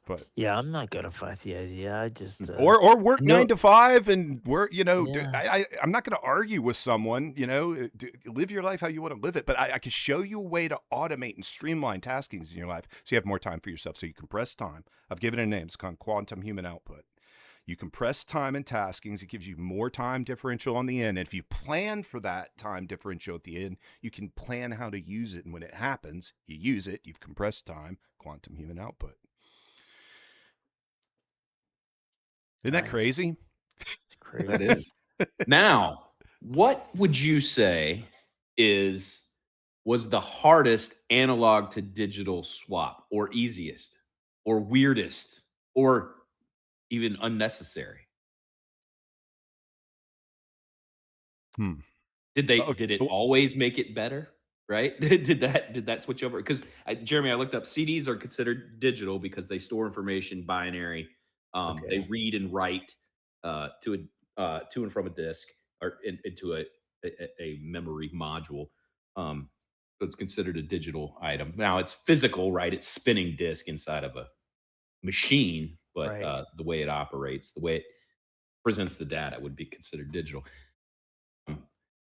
But Yeah, I'm not gonna fight the idea. I just or work no- 9 to 5 and work. You know, Yeah. I'm not going to argue with someone. You know, live your life how you want to live it. But I can show you a way to automate and streamline taskings in your life so you have more time for yourself. So you compress time. I've given it a name. It's called quantum human output. You compress time and taskings. It gives you more time differential on the end. And if you plan for that time differential at the end, you can plan how to use it. And when it happens, you use it. You've compressed time, quantum human output. Isn't that Nice. crazy? It's crazy. That is. Now, what would you say was the hardest analog to digital swap, or easiest, or weirdest, or even unnecessary? Did it always make it better? Right? did that switch over? Because Jeremy, I looked up. CDs are considered digital because they store information binary. They read and write to and from a disk, or into a memory module. So it's considered a digital item. Now it's physical, right? It's spinning disk inside of a machine, but Right. The way it operates, the way it presents the data would be considered digital.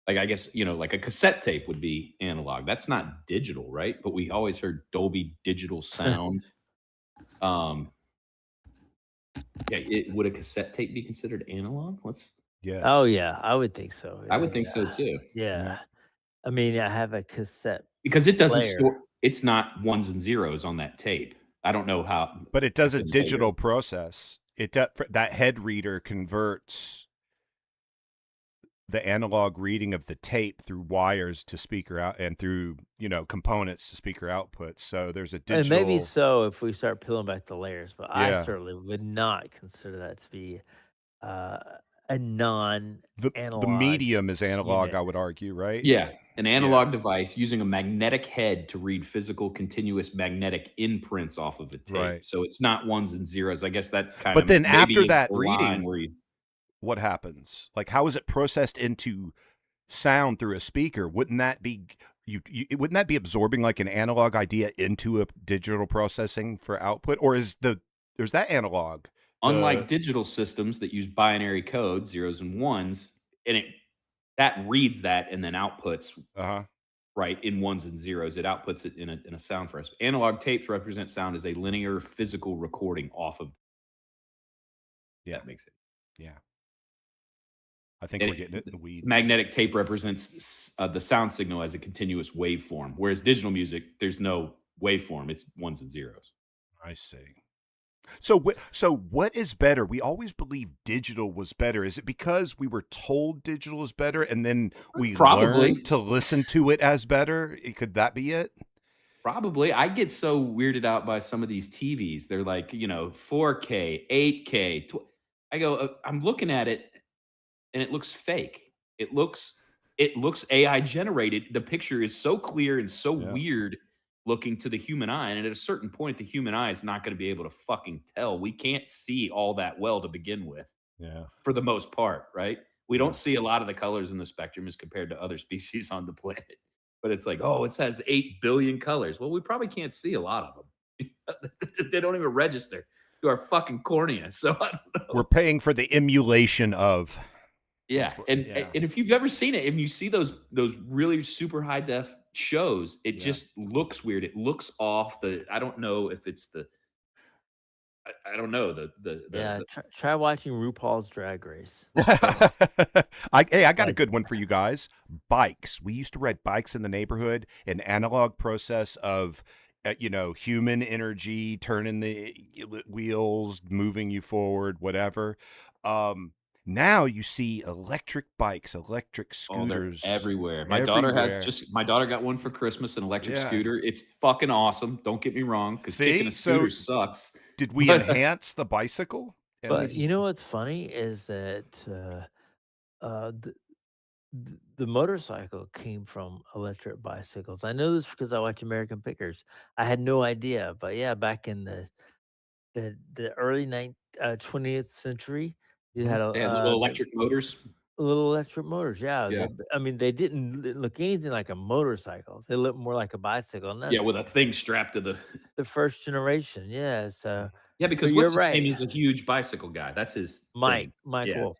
Like, I guess, like a cassette tape would be analog. That's not digital, right? But we always heard Dolby Digital Sound. Would a cassette tape be considered analog? Yes. Oh yeah, I would think so. I would think so too. Yeah. I mean, I have a cassette. Because it doesn't player. store. It's not ones and zeros on that tape. I don't know how. But it does a couldn't tell you. digital process. That head reader converts the analog reading of the tape through wires to speaker out and through components to speaker output. So there's a digital. And maybe so if we start peeling back the layers, but I Yeah. certainly would not consider that to be a non-analog. The medium is analog, unit. I would argue, right? Yeah, an analog device using a magnetic head to read physical continuous magnetic imprints off of a tape. Right. So it's not ones and zeros. I guess that kind But of. then maybe after is that the line reading, where you, what happens? Like, how is it processed into sound through a speaker? Wouldn't that be wouldn't that be absorbing like an analog idea into a digital processing for output, or is that analog? unlike digital systems that use binary code, zeros and ones, and that reads that and then outputs Uh-huh. right, in ones and zeros. It outputs it in a sound for us. Analog tapes represent sound as a linear physical recording off of. Yeah. That makes it. Yeah. I think And we're getting it in the weeds. Magnetic tape represents the sound signal as a continuous waveform, whereas digital music, there's no waveform. It's ones and zeros. I see. So what is better? We always believed digital was better. Is it because we were told digital is better and then we Probably. learned to listen to it as better? Could that be it? Probably. I get so weirded out by some of these TVs. They're like, 4K, 8K. I go, I'm looking at it and it looks fake. It looks AI generated. The picture is so clear and so weird looking to the human eye. And at a certain point, the human eye is not going to be able to fucking tell. We can't see all that well to begin with. Yeah. For the most part, right? We don't see a lot of the colors in the spectrum as compared to other species on the planet. But it's like, oh, it says 8 billion colors. Well, we probably can't see a lot of them. They don't even register to our fucking cornea. So I don't know. We're paying for the emulation of. Yeah. And if you've ever seen it, if you see those really super high def shows, it just looks weird. It looks off. I don't know if it's I don't know Try watching RuPaul's Drag Race. I got a good one for you guys. Bikes. We used to ride bikes in the neighborhood. An analog process of human energy, turning the wheels, moving you forward, whatever. Now you see electric bikes, electric scooters everywhere. My daughter got one for Christmas, an electric scooter. It's fucking awesome. Don't get me wrong, because taking a scooter sucks. Did we enhance the bicycle? But you know what's funny is that the motorcycle came from electric bicycles. I know this because I watch American Pickers. I had no idea, but yeah, back in the early 20th century, you had little electric motors. Little electric motors, yeah. Yeah. They didn't look anything like a motorcycle. They looked more like a bicycle. And that's With a thing strapped to the first generation. Yeah. So because but what's you're his right. name is a huge bicycle guy. That's his Mike thing. Wolf.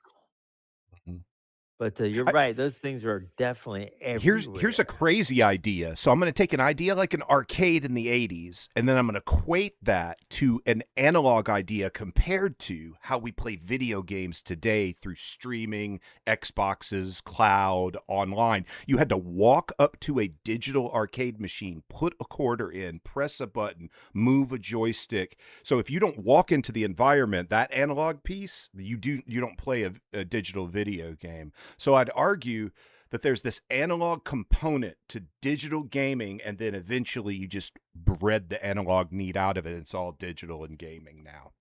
But you're right; those things are definitely everywhere. Here's a crazy idea. So I'm going to take an idea like an arcade in the 80s, and then I'm going to equate that to an analog idea compared to how we play video games today through streaming, Xboxes, cloud, online. You had to walk up to a digital arcade machine, put a quarter in, press a button, move a joystick. So if you don't walk into the environment, that analog piece, you don't play a digital video game. So I'd argue that there's this analog component to digital gaming, and then eventually you just bred the analog need out of it. It's all digital and gaming now.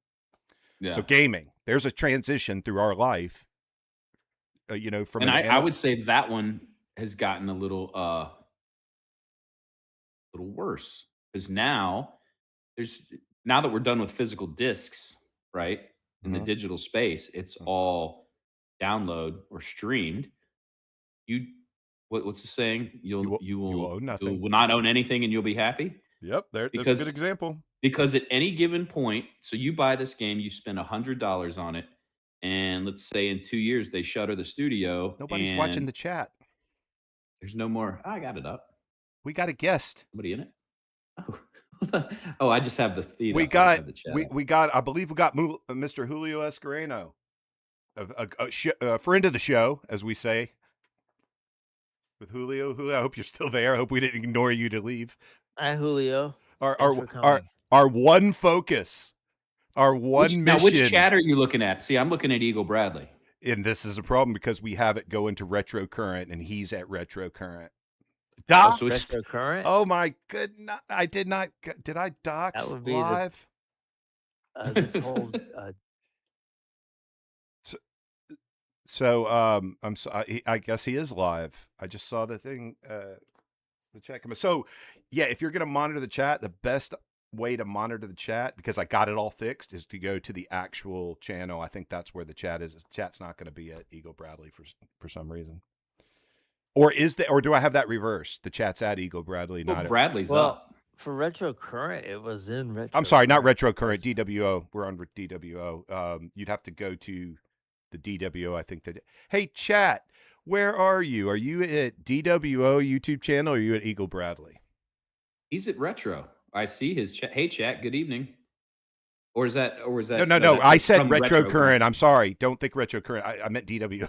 Yeah. So gaming, there's a transition through our life, from. And I would say that one has gotten a little worse, because now that we're done with physical discs, right? In the digital space, it's all download or streamed. What's the saying? You will own nothing. You will not own anything, and you'll be happy. Yep, that's a good example. Because at any given point, so you buy this game, you spend $100 on it, and let's say in 2 years they shutter the studio. Nobody's watching the chat. There's no more. I got it up. We got a guest. Somebody in it? Oh, I just have the feed. We got. I believe we got Mr. Julio Escareno. A friend of the show, as we say, with Julio. Julio, I hope you're still there. I hope we didn't ignore you to leave. Hi, Julio. Our one focus, our one mission. Now, which chat are you looking at? See, I'm looking at Eagle Bradley. And this is a problem because we have it go into Retro Current, and he's at Retro Current. So it's Retro Current? Oh my goodness! I did not. Did I dox that would be live? This whole. So I'm so I guess he is live. I just saw the thing, the chat come. So yeah, if you're gonna monitor the chat, the best way to monitor the chat, because I got it all fixed, is to go to the actual channel. I think that's where the chat is. The chat's not going to be at Eagle Bradley for some reason. Or do I have that reversed? The chat's at Eagle Bradley. Well, Bradley's up. For Retro Current, it was in Retro. I'm sorry, not Retro Current. DWO. We're on DWO. You'd have to go to The DWO, I think that. Hey, chat, where are you? Are you at DWO YouTube channel or are you at Eagle Bradley? He's at Retro. I see his chat. Hey, chat. Good evening. Or is that? No. that's I said from Retro Current. I'm sorry. Don't think Retro Current. I meant DWO.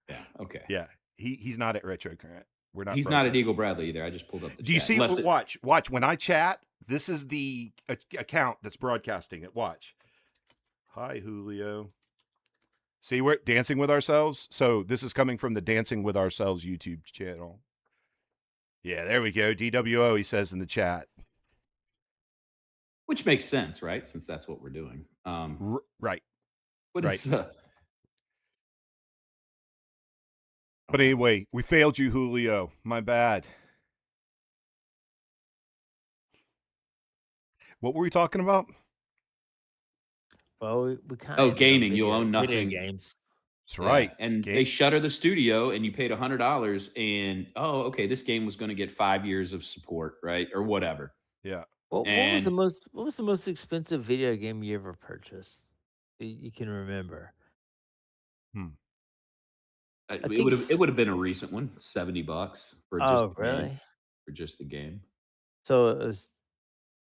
Yeah. Okay. Yeah. He's not at Retro Current. We're not. He's not at broadcasting. Eagle Bradley either. I just pulled up the Do you chat. see? Unless it- Watch. When I chat, this is the account that's broadcasting it. Watch. Hi, Julio. See, we're dancing with ourselves. So this is coming from the Dancing with Ourselves YouTube channel. Yeah, there we go. DWO, he says in the chat. which makes sense, right? Since that's what we're doing. Right. But right. it's But anyway, we failed you, Julio. My bad. What were we talking about? Well, we kind Oh, of gaming, you own video nothing. games. That's right. And Game- they shutter the studio, and you paid $100, and okay, this game was going to get 5 years of support, right, or whatever. Yeah. What was And- the most expensive video game you ever purchased? that You can remember. It think would have been a recent one, $70 for just Oh, the game, really? for just the game. So it was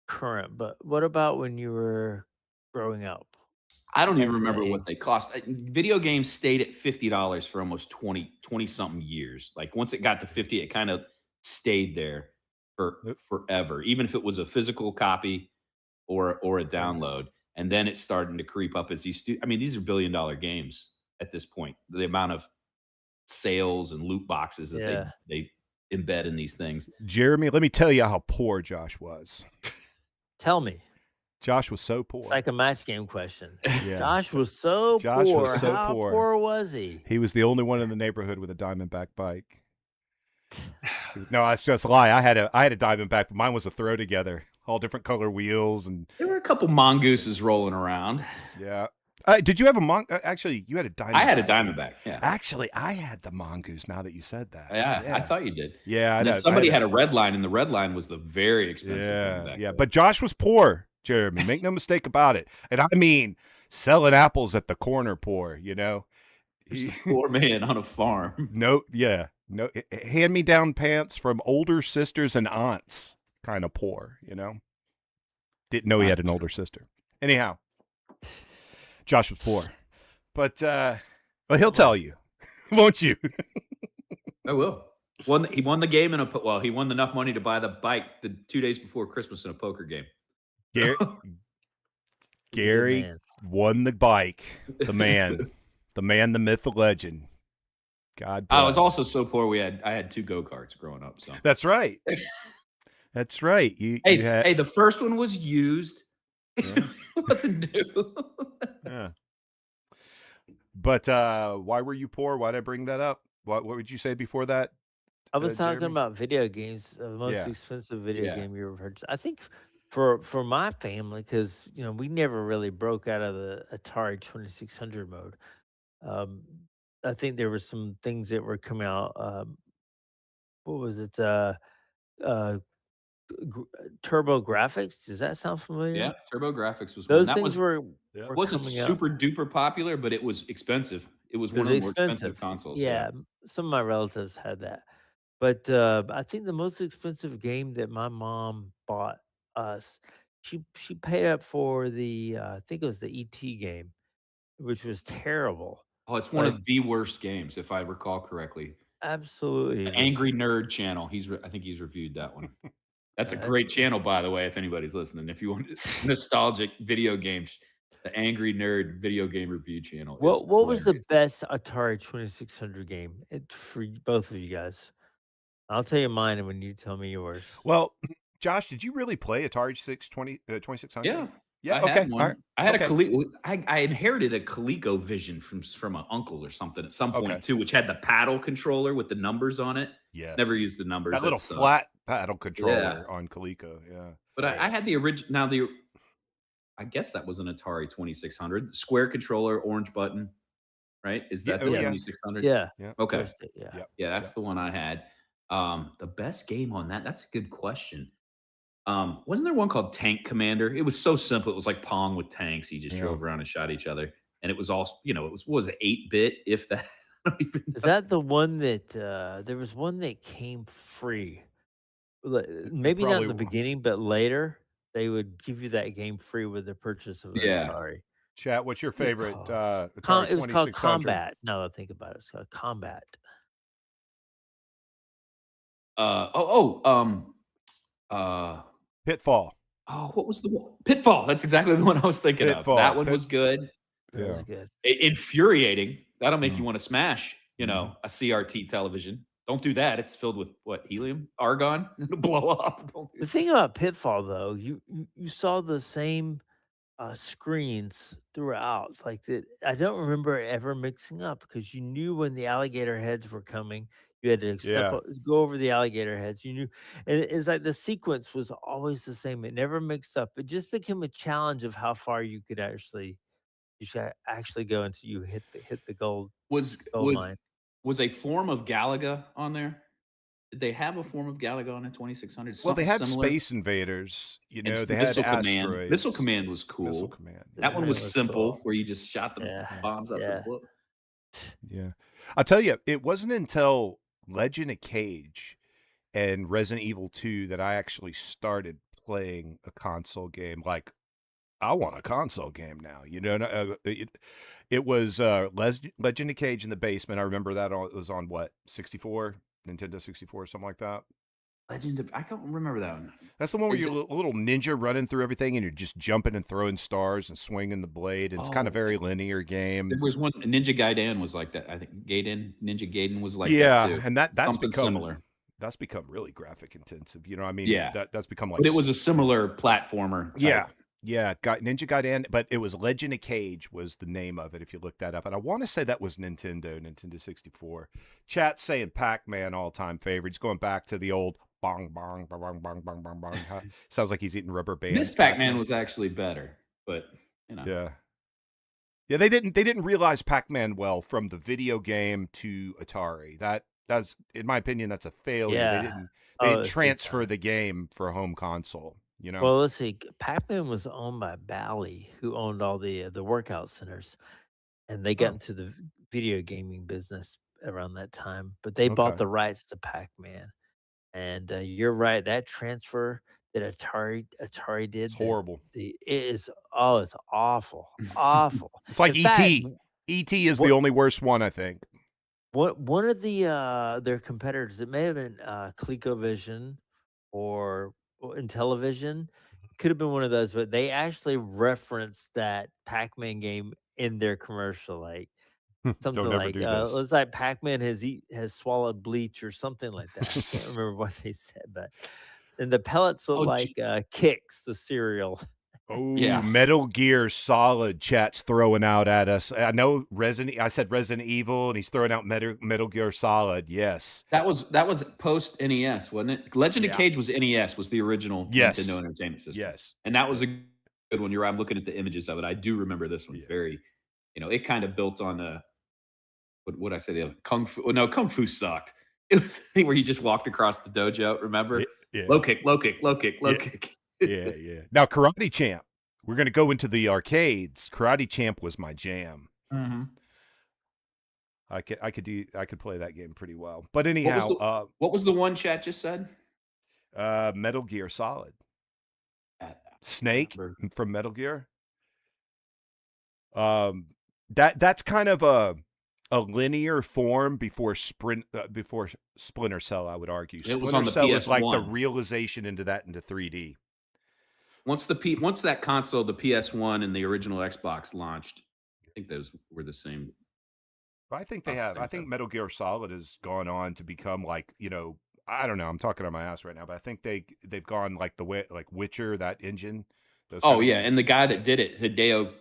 current, but what about when you were growing up? I don't even Back in the remember what 80s. they cost. Video games stayed at $50 for almost 20 something years. Like once it got to 50, it kind of stayed there for Yep. forever, even if it was a physical copy or a download. And then it's starting to creep up as these I mean, these are billion-dollar games at this point. The amount of sales and loot boxes that Yeah. they embed in these things. Jeremy, let me tell you how poor Josh was. Tell me. Josh was so poor. It's like a match game question. Yeah. Josh was so Josh was poor. so How poor. poor was he? He was the only one in the neighborhood with a Diamondback bike. No, that's just a lie. I had a Diamondback, but mine was a throw together, all different color wheels, and There were a couple mongooses rolling around. yeah. Did you have a actually, you had a Diamondback. I had a Diamondback. Yeah. Actually, I had the mongoose. Now that you said that, Yeah, I thought you did. Yeah, And I then know. somebody had a red line, and the red line was the very expensive one back Yeah. then. But Josh was poor, Jeremy. Make no mistake about it. And I mean, selling apples at the corner poor. You know. Just a poor man on a farm. No, hand me down pants from older sisters and aunts, kind of poor, you know. Didn't know he had an older sister. Anyhow, Josh was poor, but well, he'll tell you, won't you? I will. He won the game he won enough money to buy the bike the 2 days before Christmas in a poker game. Gary, He's a good Gary man. won the bike. The man, the myth, the legend. God bless. I was also so poor. I had 2 go-karts growing up. So That's right. That's right. You had, hey, the first one was used. Yeah. It wasn't new. Yeah. But why were you poor? Why did I bring that up? What would you say before that? I was talking Jeremy? about video games. The most Yeah. expensive video Yeah. game you ever heard. I think for my family, because we never really broke out of the Atari 2600 mode. I think there were some things that were coming out. What was it? Turbo Graphics. Does that sound familiar? Yeah, TurboGrafx was one. Those That things were wasn't coming out. super duper popular, but it was expensive. It was It one was of the more expensive consoles. Yeah, some of my relatives had that. But I think the most expensive game that my mom bought us, she paid up for the I think it was the ET game, which was terrible. Oh, it's one Like- of the worst games, if I recall correctly. Absolutely. The it was- Angry Nerd channel. I think he's reviewed that one. That's a Yeah, great channel, by the way, if anybody's listening. If you want nostalgic video games, the Angry Nerd video game review channel. is What was the hilarious. best Atari 2600 game for both of you guys? I'll tell you mine, and when you tell me yours. Well, Josh, did you really play Atari 2600? Yeah. Yeah. I Okay. had one. All right. I had Okay. a Coleco. I inherited a Coleco Vision from an uncle or something at some point Okay. too, which had the paddle controller with the numbers on it. Yes. Never used the numbers. that little sucked. flat paddle controller on Coleco. Yeah. But I had the original. Now I guess that was an Atari 2600 square controller, orange button, right? Is Yeah, that oh, the yeah. 2600? Yeah. Okay. joystick, yeah. Yep. Yeah, that's the one I had. The best game on that. That's a good question. Wasn't there one called Tank Commander? It was so simple. It was like Pong with tanks. You just Yeah. drove around and shot each other. and it was all it was it 8-bit if that. I don't even Is know. that the one that there was one that came free? Maybe not in the probably beginning, but later they would give you that game free with the purchase of an Yeah. Atari. Chat, what's your What's it favorite called? Atari It was called 2600? Combat. Now that I think about it, it's called Combat. Pitfall. What was the one? Pitfall? That's exactly the one I was thinking of. Pitfall. That one was good. That Yeah. was good. Infuriating. That'll make you Mm. want to smash, Mhm. a CRT television. Don't do that. It's filled with what? Helium? Argon? It'll blow up. Don't do The thing about Pitfall, though, you saw the same screens throughout. Like I don't remember it ever mixing up because you knew when the alligator heads were coming. You had to Yeah. go over the alligator heads. You knew, and it's like the sequence was always the same. It never mixed up. It just became a challenge of how far you could actually go until you hit the gold Was line. a form of Galaga on there? Did they have a form of Galaga on a 2600? Well, they Something had similar? Space Invaders. And They had Missile Command. asteroids. Missile Command was cool. Missile Command. That one Command was was simple, cool. where you just shot the Yeah, bombs out yeah. the book. Yeah. I'll tell you, it wasn't until Legend of Cage and Resident Evil 2 that I actually started playing a console game. Like, I want a console game now. It was Legend of Cage in the basement. I remember that it was on what, 64? Nintendo 64, something like that. I don't remember that one. That's the one where Is you're a little ninja running through everything and you're just jumping and throwing stars and swinging the blade. And it's kind of Oh. very linear game. There was one, Ninja Gaiden was like that. I think Ninja Gaiden was like Yeah, that too. and that's Something become similar. That's become really graphic intensive. You know, I mean, Yeah. that's become like But it was a similar platformer. Type. yeah, Ninja Gaiden, but it was Legend of Cage was the name of it. If you look that up, and I want to say that was Nintendo 64. Chat saying Pac-Man all time favorite. He's going back to the old bong bong bong bong bong bong bong bong. Sounds like he's eating rubber bands. This Pac-Man was actually better, but yeah. They didn't realize Pac-Man well from the video game to Atari. That's in my opinion that's a failure. Yeah. They didn't Big transfer time. the game for a home console. You know. Well, let's see. Pac-Man was owned by Bally, who owned all the workout centers, and they got Oh. into the video gaming business around that time. But they bought Okay. the rights to Pac-Man, and you're right. That transfer that Atari did, It's horrible. it's awful, awful. It's like In fact, E.T. E.T. is the only worst one, I think. one of their competitors, it may have been ColecoVision or Intellivision, could have been one of those, but they actually referenced that Pac-Man game in their commercial, like something Don't ever like do this. it's like Pac-Man has swallowed bleach or something like that. I can't remember what they said, but and the pellets look Oh, like Kix, the cereal. Oh, Yeah. Metal Gear Solid chat's throwing out at us. I know I said Resident Evil, and he's throwing out Metal Gear Solid. Yes. that was post NES, wasn't it? Legend Yeah. of Cage was NES, was the original Yes. Nintendo Entertainment System. Yes. And that was a good one. You're right. I'm looking at the images of it. I do remember this one Yeah. very, it kind of built on what I say, the Kung Fu. No, Kung Fu sucked. It was the thing where you just walked across the dojo, remember? Yeah. Low kick, low kick, low kick, low Yeah. kick. Yeah. Now, Karate Champ. We're going to go into the arcades. Karate Champ was my jam. Mm-hmm. I could play that game pretty well. But anyhow, What was the one chat just said? Metal Gear Solid. Uh, Snake remember. from Metal Gear. That's kind of a linear form before Splinter Cell, I would argue. It was Splinter on the Cell is like the PS1. realization into 3D. Once that console, the PS1 and the original Xbox launched, I think those were the same. But I think they About the have. same I think time. Metal Gear Solid has gone on to become like, I don't know. I'm talking on my ass right now, but I think they've gone like the way like Witcher, that engine. Those kind Oh of yeah, games. and the guy that did it, Hideo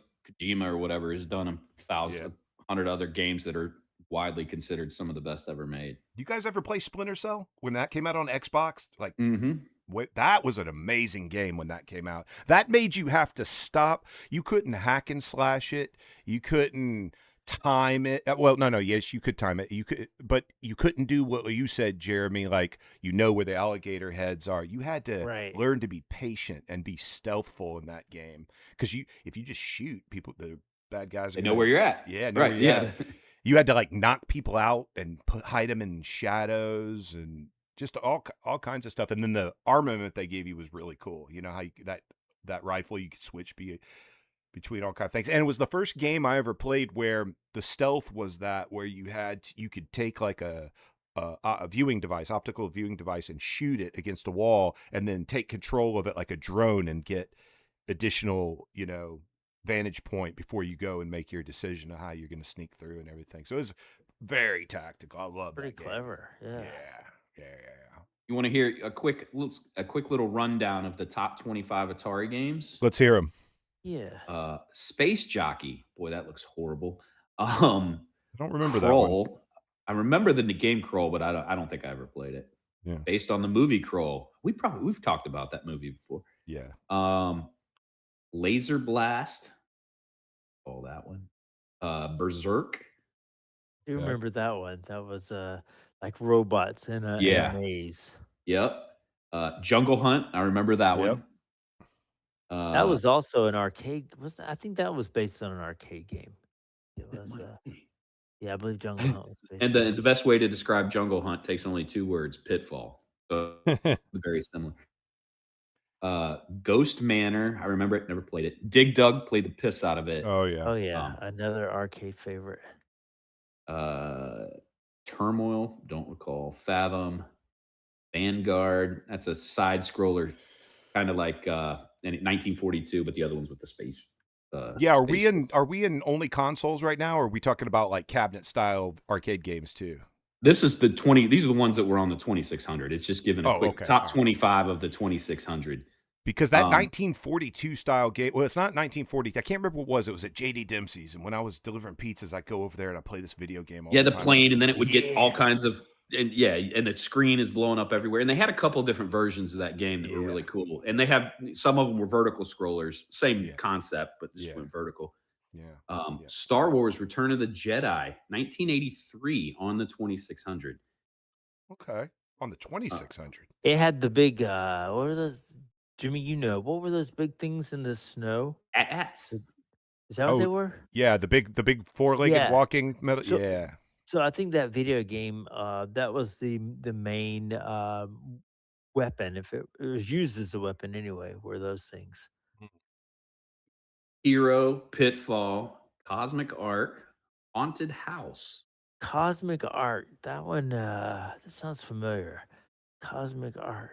Kojima or whatever, has done Yeah. 100 other games that are widely considered some of the best ever made. You guys ever play Splinter Cell when that came out on Xbox? Like, Mm-hmm. that was an amazing game when that came out. That made you have to stop. You couldn't hack and slash it. You couldn't time it. Well, no. Yes, you could time it. But you couldn't do what you said, Jeremy. Like, where the alligator heads are. You had to Right. learn to be patient and be stealthful in that game. Because if you just shoot, people, the bad guys. They are know gonna- where you're at. Yeah, know Right. where you're Yeah. at. You had to like knock people out and hide them in shadows and just all kinds of stuff. And then the armament they gave you was really cool. You know how that rifle you could switch between all kinds of things. And it was the first game I ever played where the stealth was that where you could take like a viewing device, optical viewing device, and shoot it against a wall, and then take control of it like a drone and get additional, vantage point before you go and make your decision of how you're going to sneak through and everything. So it was very tactical. I love Pretty that game. clever. Yeah. Yeah. You want to hear a quick little rundown of the top 25 Atari games? Let's hear them. Yeah. Space Jockey. Boy, that looks horrible. I don't remember that one. Kroll. I remember the game Kroll, but I don't think I ever played it. Yeah. Based on the movie Kroll. We've talked about that movie before. Yeah. Laser Blast. Oh, that one. Berserk. Do you remember that one? That was like robots in a maze. Yep. Jungle Hunt. I remember that Yep. one. That was also an arcade. I think that was based on an arcade game. It was. Yeah, I believe Jungle Hunt was based. And the best way to describe Jungle Hunt takes only 2 words: pitfall. So very similar. Ghost Manor. I remember it. Never played it. Dig Dug. Played the piss out of it. Oh yeah. Oh yeah, another arcade favorite. Turmoil. Don't recall. Fathom. Vanguard. That's a side scroller, kind of like in 1942, but the other one's with the space. Yeah, are space. we in only consoles right now, or are we talking about like cabinet style arcade games too? This is the 20. These are the ones that were on the 2600. It's just giving a quick okay. top All right. 25 of the 2600. Because that 1942 style game, well, it's not 1940. I can't remember what it was. It was at JD Dempsey's, and when I was delivering pizzas, I'd go over there and I'd play this video game. All Yeah, the the time. plane, and then it would get all kinds of, and the screen is blowing up everywhere. And they had a couple different versions of that game that were really cool. And they have some of them were vertical scrollers, same concept, but just went vertical. Yeah. Star Wars: Return of the Jedi, 1983 on the 2600. Okay, on the 2600. It had the big. What were those, Jimmy? What were those big things in the snow? AT-ATs. Is that what they were? Yeah, the big four-legged walking metal. So- yeah. So I think that video game, that was the main weapon. If it was used as a weapon anyway, were those things. Hero, Pitfall, Cosmic Arc, Haunted House. Cosmic Art. That one. That sounds familiar. Cosmic Art.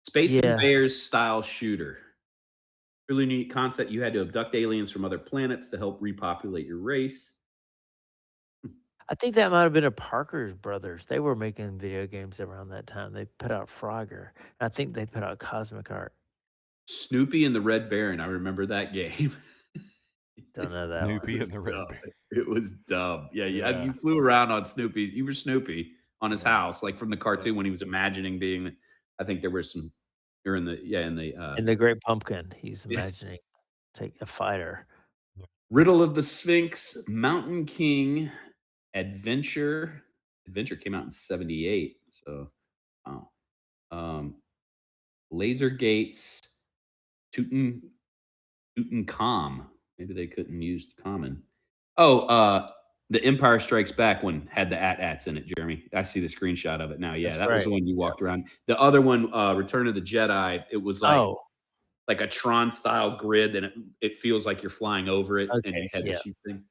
Space Yeah. Invaders style shooter. Really neat concept. You had to abduct aliens from other planets to help repopulate your race. I think that might have been a Parker's Brothers. They were making video games around that time. They put out Frogger. I think they put out Cosmic Art. Snoopy and the Red Baron. I remember that game. Don't know that one. Snoopy and the Red Dumb. Baron. It was dumb. Yeah, Yeah. you flew around on Snoopy. You were Snoopy on his house, like from the cartoon when he was imagining being. I think there were some. You're in the In the Great Pumpkin, he's Yeah. imagining take a fighter. Riddle of the Sphinx, Mountain King, Adventure. Adventure came out in 78. So, Laser Gates, Tutankhamun. Maybe they couldn't use common. Oh, the Empire Strikes Back one had the AT-ATs in it, Jeremy. I see the screenshot of it now. Yeah, That's that was the right. one you walked around. The other one, Return of the Jedi, it was like a Tron style grid, and it feels like you're flying over it, and Okay, you had yeah. to shoot things.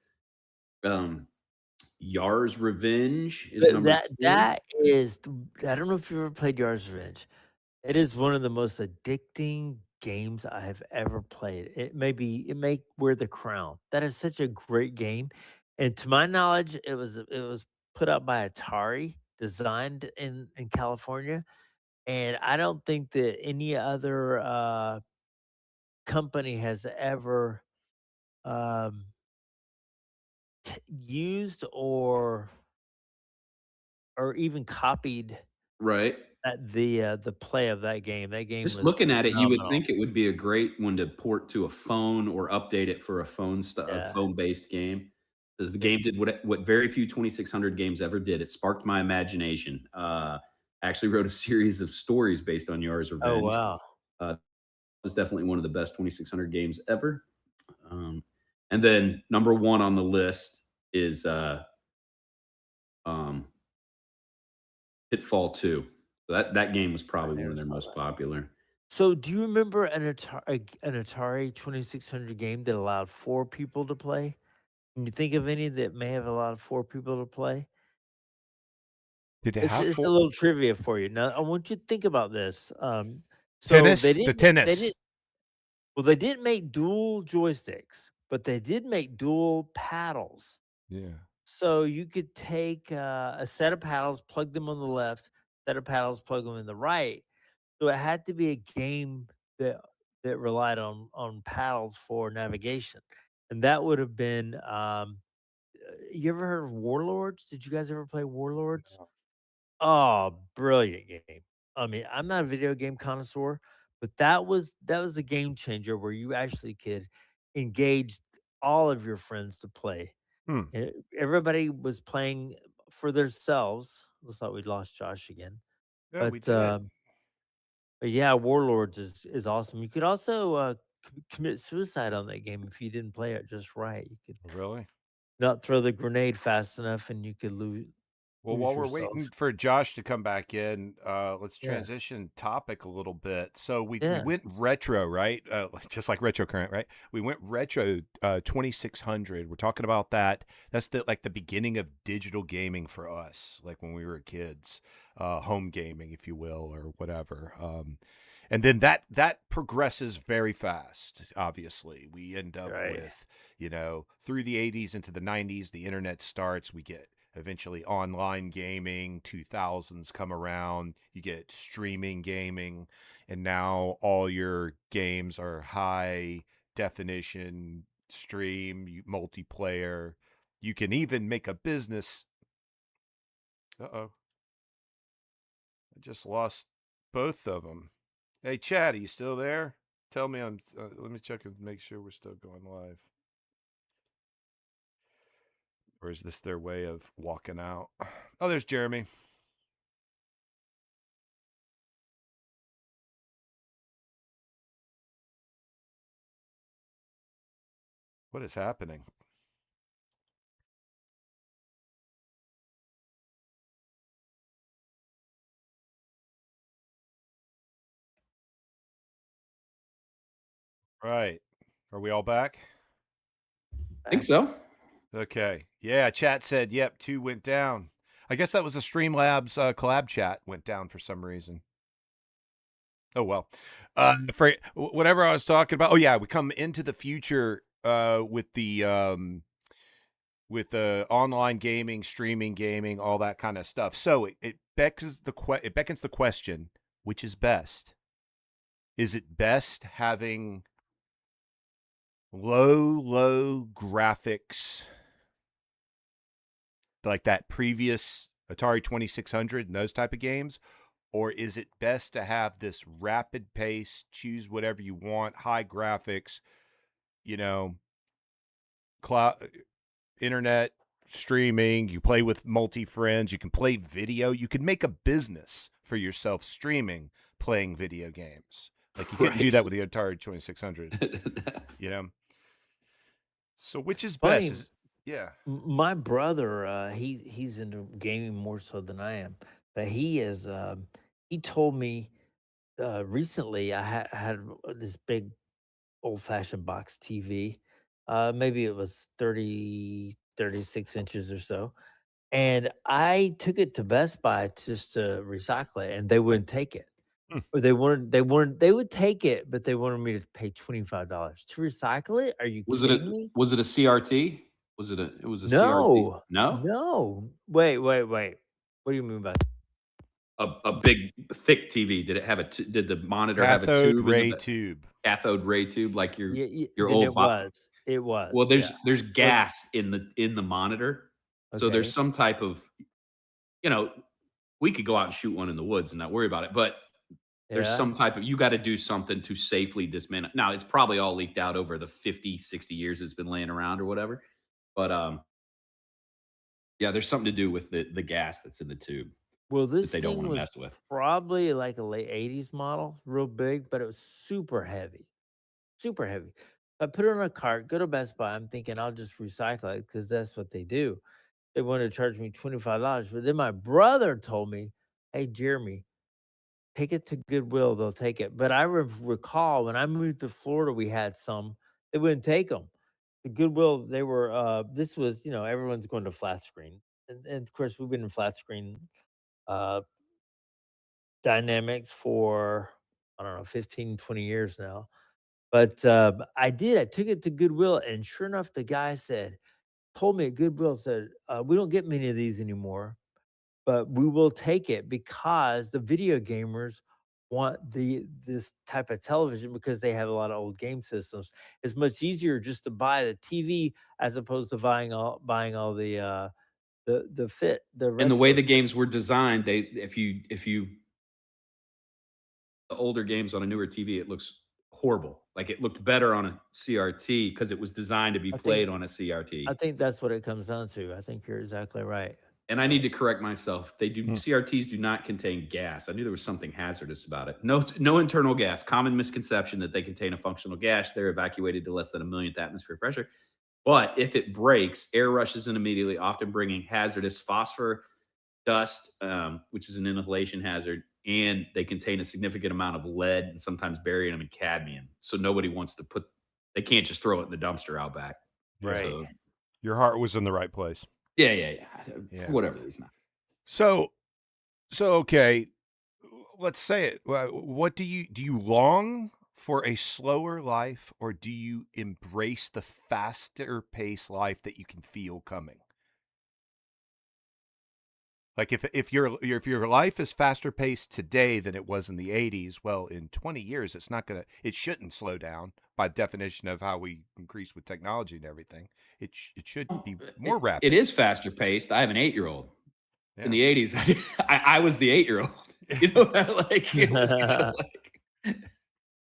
Yar's Revenge is But number two. that is. I don't know if you ever played Yars' Revenge. It is one of the most addicting games I have ever played. It may wear the crown. That is such a great game, and to my knowledge, it was put out by Atari, designed in California, and I don't think that any other company has ever used or even copied Right. the play of that game. That game Just was looking at it, you would phenomenal. think it would be a great one to port to a phone or update it for a Yeah. phone-based game. Because the game did what very few 2600 games ever did. It sparked my imagination. I actually wrote a series of stories based on Yar's Revenge. Oh wow. It was definitely one of the best 2600 games ever. Um, and then number one on the list is um, Pitfall 2. So that game was I probably one never of their saw most that. popular. So, do you remember an Atari 2600 game that allowed 4 people to play? Can you think of any that may have allowed 4 people to play? Did it It's have it's a four little trivia for you. Now, I want you to think about this. So tennis? The they tennis. didn't well, they didn't make dual joysticks, but they did make dual paddles. Yeah. So you could take a set of paddles, plug them on the left, set of paddles, plug them in the right. So it had to be a game that relied on paddles for navigation, and that would have been. You ever heard of Warlords? Did you guys ever play Warlords? Oh, brilliant game. I mean, I'm not a video game connoisseur, but that was the game changer where you actually could engage all of your friends to play. Hmm. Everybody was playing for themselves. Looks like we lost Josh again. Yeah, we But did. but yeah, Warlords is awesome. You could also commit suicide on that game if you didn't play it just right. You could Really? not throw the grenade fast enough, and you could Well, lose while we're waiting yourself. for Josh to come back in, let's Yeah, transition topic a little bit. So we yeah. went retro, right? Just like retro current, right? We went retro 2600. We're talking about that. That's the beginning of digital gaming for us, like when we were kids, home gaming, if you will, or whatever. And then that progresses very fast. Obviously, we end up Right. with through the 80s into the 90s, the internet starts. We get eventually online gaming, 2000s come around, you get streaming gaming, and now all your games are high definition stream, multiplayer. You can even make a business. Uh-oh, I just lost both of them. Hey Chad, are you still there? Tell me I'm let me check and make sure we're still going live. Or is this their way of walking out? Oh, there's Jeremy. What is happening? Right. Are we all back? I think so. Okay. Yeah, chat said, yep, 2 went down. I guess that was a Streamlabs collab chat went down for some reason. Oh, well. For whatever I was talking about. Oh, yeah, we come into the future with the online gaming, streaming gaming, all that kind of stuff. So it beckons the question, which is best? Is it best having low graphics like that previous Atari 2600 and those type of games? Or is it best to have this rapid pace, choose whatever you want, high graphics, cloud, internet, streaming, you play with multi-friends, you can play video, you can make a business for yourself streaming, playing video games. Like you couldn't do Right. that with the Atari 2600, So which is Funny, best? Yeah. my brother, he's into gaming more so than I am, but he told me recently I had this big old fashioned box TV. Maybe it was 36 inches or so. And I took it to Best Buy just to recycle it, and they wouldn't take it. Hmm. Or they would take it, but they wanted me to pay $25 to recycle it. Are you Was it kidding a me? was it a CRT? It was a CRT? No, No? no. Wait, wait, wait. What do you mean by A big thick TV. Did it have did the monitor have a Cathode tube in the ray tube. cathode ray tube like Yeah, yeah, your then old it Well, was, there's yeah. there's Was gas in the monitor. So there's okay, some type of, you know, we could go out and shoot one in the woods and not worry about it, but there's yeah. some type of, you got to do something to safely dismantle. Now, it's probably all leaked out over the 50, 60 years it's been laying around or whatever. But yeah, there's something to do with the gas that's in the tube Well, that this they don't thing want to was mess with. probably like a late '80s model, real big, but it was super heavy, super heavy. I put it on a cart, go to Best Buy. I'm thinking I'll just recycle it because that's what they do. They wanted to charge me $25. But then my brother told me, hey, Jeremy, take it to Goodwill. They'll take it. But I recall when I moved to Florida, we had some, they wouldn't take them. The Goodwill, they were, this was, everyone's going to flat screen. And of course, we've been in flat screen uh, dynamics for, I don't know, 15, 20 years now. But I did. I took it to Goodwill, and sure enough, the guy told me at Goodwill, said, we don't get many of these anymore, but we will take it because the video gamers want this type of television because they have a lot of old game systems. It's much easier just to buy the TV as opposed to buying all the And the way retro. the games were designed, if you the older games on a newer TV, it looks horrible. Like it looked better on a CRT because it was designed to be I think played on a CRT. I think that's what it comes down to. I think you're exactly right. And I need to correct myself. Hmm. CRTs do not contain gas. I knew there was something hazardous about it. No internal gas. Common misconception that they contain a functional gas. They're evacuated to less than a millionth atmosphere pressure. But if it breaks, air rushes in immediately, often bringing hazardous phosphor, dust, which is an inhalation hazard, and they contain a significant amount of lead and sometimes barium and cadmium. So nobody wants to they can't just throw it in the dumpster out back. Yeah. Right. So, Your heart was in the right place. yeah. Yeah. For whatever reason. So okay, let's say it. What do you long for a slower life, or do you embrace the faster paced life that you can feel coming? Like if your life is faster paced today than it was in the 80s, well, in 20 years it shouldn't slow down by definition of how we increase with technology and everything. It should be more rapid. It is faster paced. I have an 8-year-old. Yeah. In the 80s, I was the 8-year-old. You know, like it was kind of like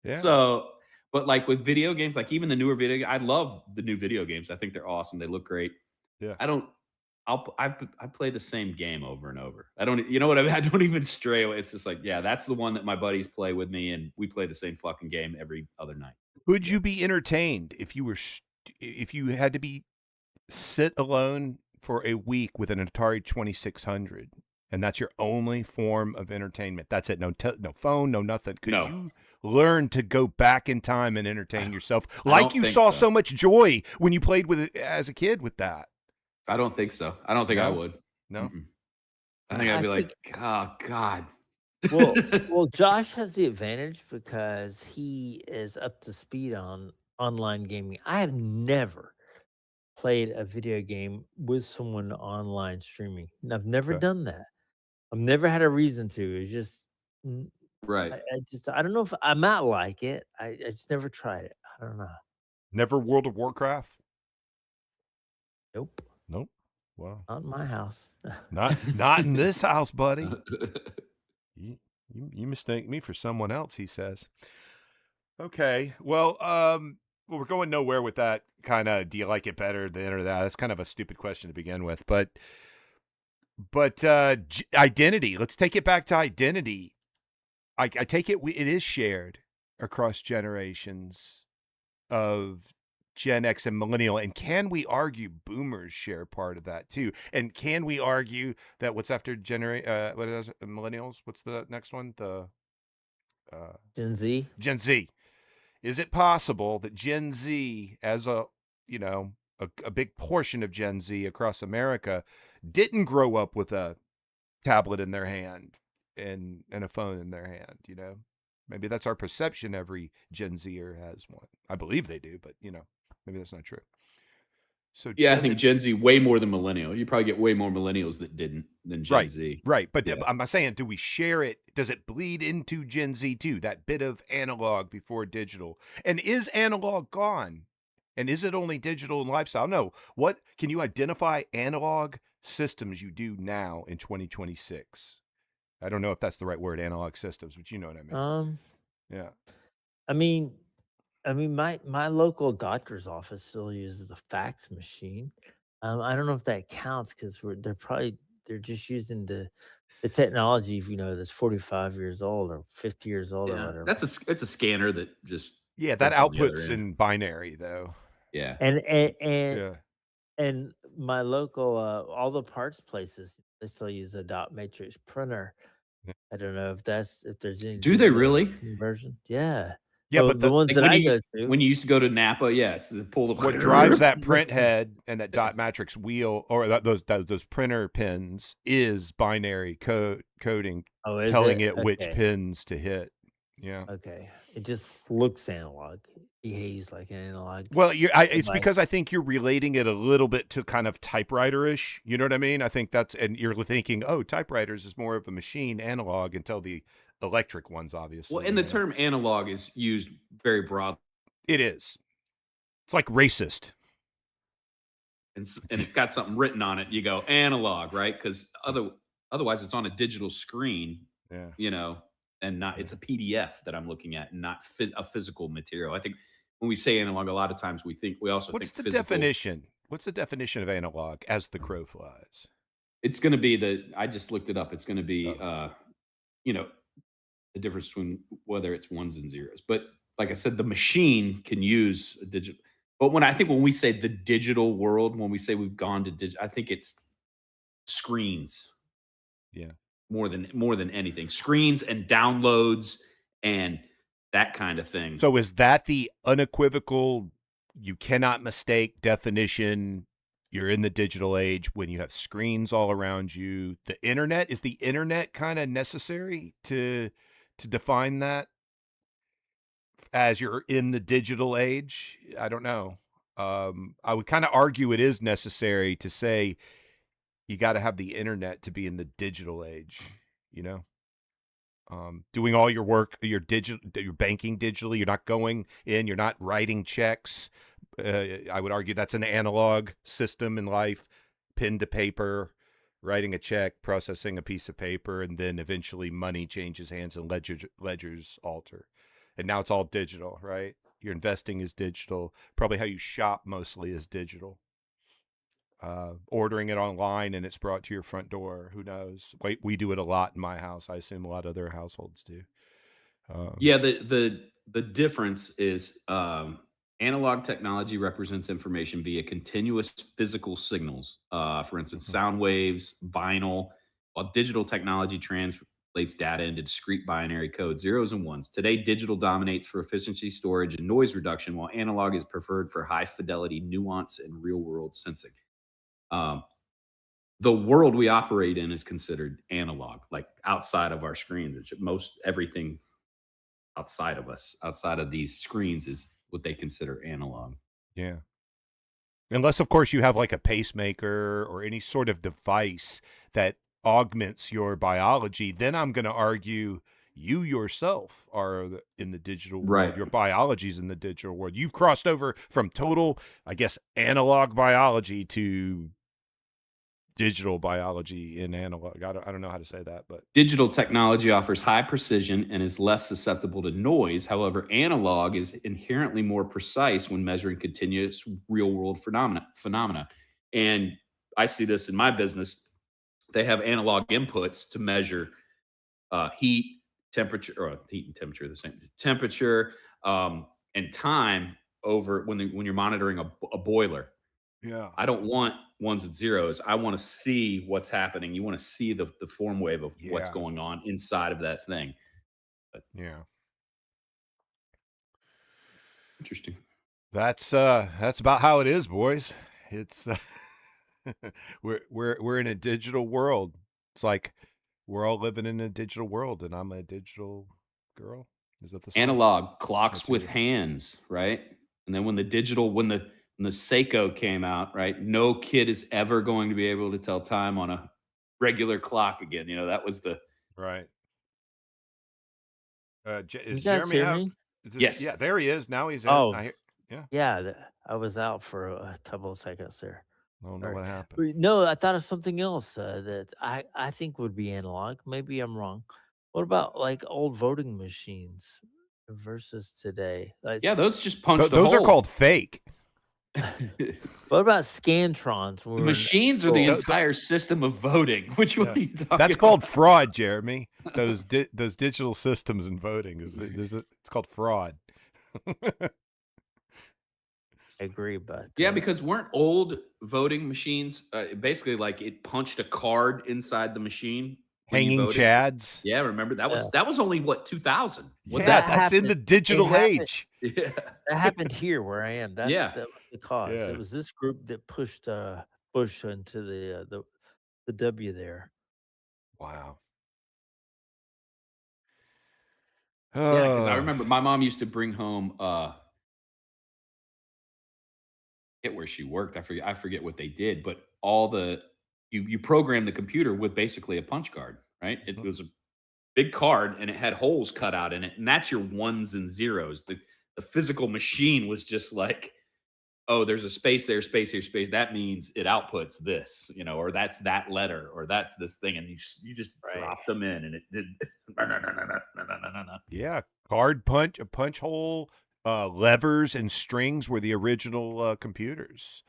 Yeah. so. But like with video games, like even the newer I love the new video games. I think they're awesome. They look great. Yeah. I play the same game over and over. I don't, you know what I mean? I don't even stray away. It's just like, yeah, that's the one that my buddies play with me, and we play the same fucking game every other night. Would you be entertained if you had to sit alone for a week with an Atari 2600, and that's your only form of entertainment? That's it. No phone, no nothing. Could No. you learn to go back in time and entertain yourself I like don't you think saw so. so much joy when you played with it as a kid with that? I don't think so. I don't think I No? would. No. Mm-mm. I think I'd I be think like, oh God. well, Josh has the advantage because he is up to speed on online gaming. I have never played a video game with someone online streaming. And I've never Okay. done that. I've never had a reason to. It's just Right. I don't know if I might like it. I just never tried it. I don't know. Never World of Warcraft? Nope. Nope. Wow. Not in my house. Not in this house, buddy. You mistake me for someone else, he says. Okay. Well, we're going nowhere with that kind of, do you like it better than or that? That's kind of a stupid question to begin with. But identity, let's take it back to identity. I take it it is shared across generations of Gen X and millennial. And can we argue boomers share part of that too? And can we argue that what's after what is it, millennials? What's the next one? The Gen Z. Gen Z. Is it possible that Gen Z, as a big portion of Gen Z across America, didn't grow up with a tablet in their hand and a phone in their hand? Maybe that's our perception. Every Gen Zer has one. I believe they do, but maybe that's not true. So yeah, I think Gen Z way more than millennial. You probably get way more millennials that didn't than Gen Z. Right. But Yeah. I'm not saying, do we share it? Does it bleed into Gen Z too? That bit of analog before digital. And is analog gone? And is it only digital and lifestyle? No. What can you identify analog systems you do now in 2026? I don't know if that's the right word, analog systems, but you know what I mean. Yeah. I mean, my local doctor's office still uses a fax machine. I don't know if that counts because they're just using the technology, that's 45 years old or 50 years old or Yeah. whatever. It's a scanner that just Yeah, that Press on the other outputs end. in binary though. Yeah. And Yeah. and my local all the parts places, they still use a dot matrix printer. Yeah. I don't know if there's any Do they digital really? conversion. Yeah. Yeah, Well, but the ones Like that when I you go to. when you used to go to Napa, yeah, it's the pull the what drives that print head and that dot matrix wheel, or those printer pins, is binary coding, Oh, is telling it? it which Okay. pins to hit. Yeah. Okay. It just looks analog. Behaves like an analog. Well, it's device. because I think you're relating it a little bit to kind of typewriter-ish. You know what I mean? I think and you're thinking, oh, typewriters is more of a machine analog until the electric ones, obviously. Well, and the term analog is used very broad, It is. It's like racist. and it's got something written on it. You go analog, right? Because otherwise, it's on a digital screen. Yeah. You know, and not it's a PDF that I'm looking at, and not a physical material. I think when we say analog, a lot of times we also What's think the physical. definition? What's the definition of analog as the crow flies? It's going to be I just looked it up. It's going to be, you know, the difference between whether it's ones and zeros. But like I said, the machine can use a digital. But when we say the digital world, when we say we've gone to digital, I think it's screens. Yeah. More than anything, screens and downloads and that kind of thing. So is that the unequivocal, you cannot mistake definition? You're in the digital age when you have screens all around you. The internet, is the internet kind of necessary to define that as you're in the digital age? I don't know. I would kind of argue it is necessary to say you got to have the internet to be in the digital age, you know? Doing all your work, your banking digitally, you're not going in, you're not writing checks. I would argue that's an analog system in life, pen to paper, writing a check, processing a piece of paper, and then eventually money changes hands and ledgers alter. And now it's all digital, right? Your investing is digital. Probably how you shop mostly is digital. Ordering it online and it's brought to your front door. Who knows? We do it a lot in my house. I assume a lot of other households do. Yeah, the difference is analog technology represents information via continuous physical signals. For instance, sound waves, vinyl, while digital technology translates data into discrete binary code, zeros and ones. Today, digital dominates for efficiency, storage, and noise reduction, while analog is preferred for high fidelity, nuance, and real world sensing. The world we operate in is considered analog, like outside of our screens. It's most everything outside of us, outside of these screens, is what they consider analog. Yeah. Unless, of course, you have like a pacemaker or any sort of device that augments your biology, then I'm going to argue you yourself are in the digital world. Right. Your biology's in the digital world. You've crossed over from total, I guess, analog biology to digital biology in analog. I don't know how to say that, but Digital technology offers high precision and is less susceptible to noise. However, analog is inherently more precise when measuring continuous real world phenomena. And I see this in my business. They have analog inputs to measure heat, temperature, or heat and temperature are the same. Temperature and time over when you're monitoring a boiler. yeah. I don't want ones and zeros. I want to see what's happening. You want to see the form wave of what's Yeah. going on inside of that thing. Yeah. Interesting. That's about how it is, boys. It's we're in a digital world. It's like we're all living in a digital world, and I'm a digital girl. Is that the song? Analog clocks That's with it. hands, right? And then when the Seiko came out, right? No kid is ever going to be able to tell time on a regular clock again. You know, that was the Right. Is You guys Jeremy hear out? me? Yes. Yeah, there he is. Now he's in. Oh, I hear, yeah. I was out for a couple of seconds there. I don't know Sorry. what happened. Wait, no, I thought of something else that I think would be analog. Maybe I'm wrong. What about like old voting machines versus today? Like, Yeah, those just punched a Those are hole. called fake. what about Scantrons? The machines are the Cool. entire system of voting. Which one are you talking That's about? called fraud, Jeremy. Those digital systems in voting it's called fraud. I agree, but Yeah, because weren't old voting machines basically like it punched a card inside the machine when you Hanging voted? chads. Yeah, remember that yeah, was only what 2000. What Yeah, that that's in the happened. It digital happened. age. Yeah. That happened here where I am. Yeah. That was the cause. Yeah. It was this group that pushed Bush into the W there. Wow. Yeah, because I Oh, remember my mom used to bring home forget where she worked. I forget what they did, but all the you program the computer with basically a punch card, right? It mhm. was a big card and it had holes cut out in it, and that's your ones and zeros. The physical machine was just like, oh, there's a space there, space here, space. That means it outputs this, or that's that letter, or that's this thing, and you just Right. drop them in, and it did. Yeah, card punch, a punch hole, levers and strings were the original computers.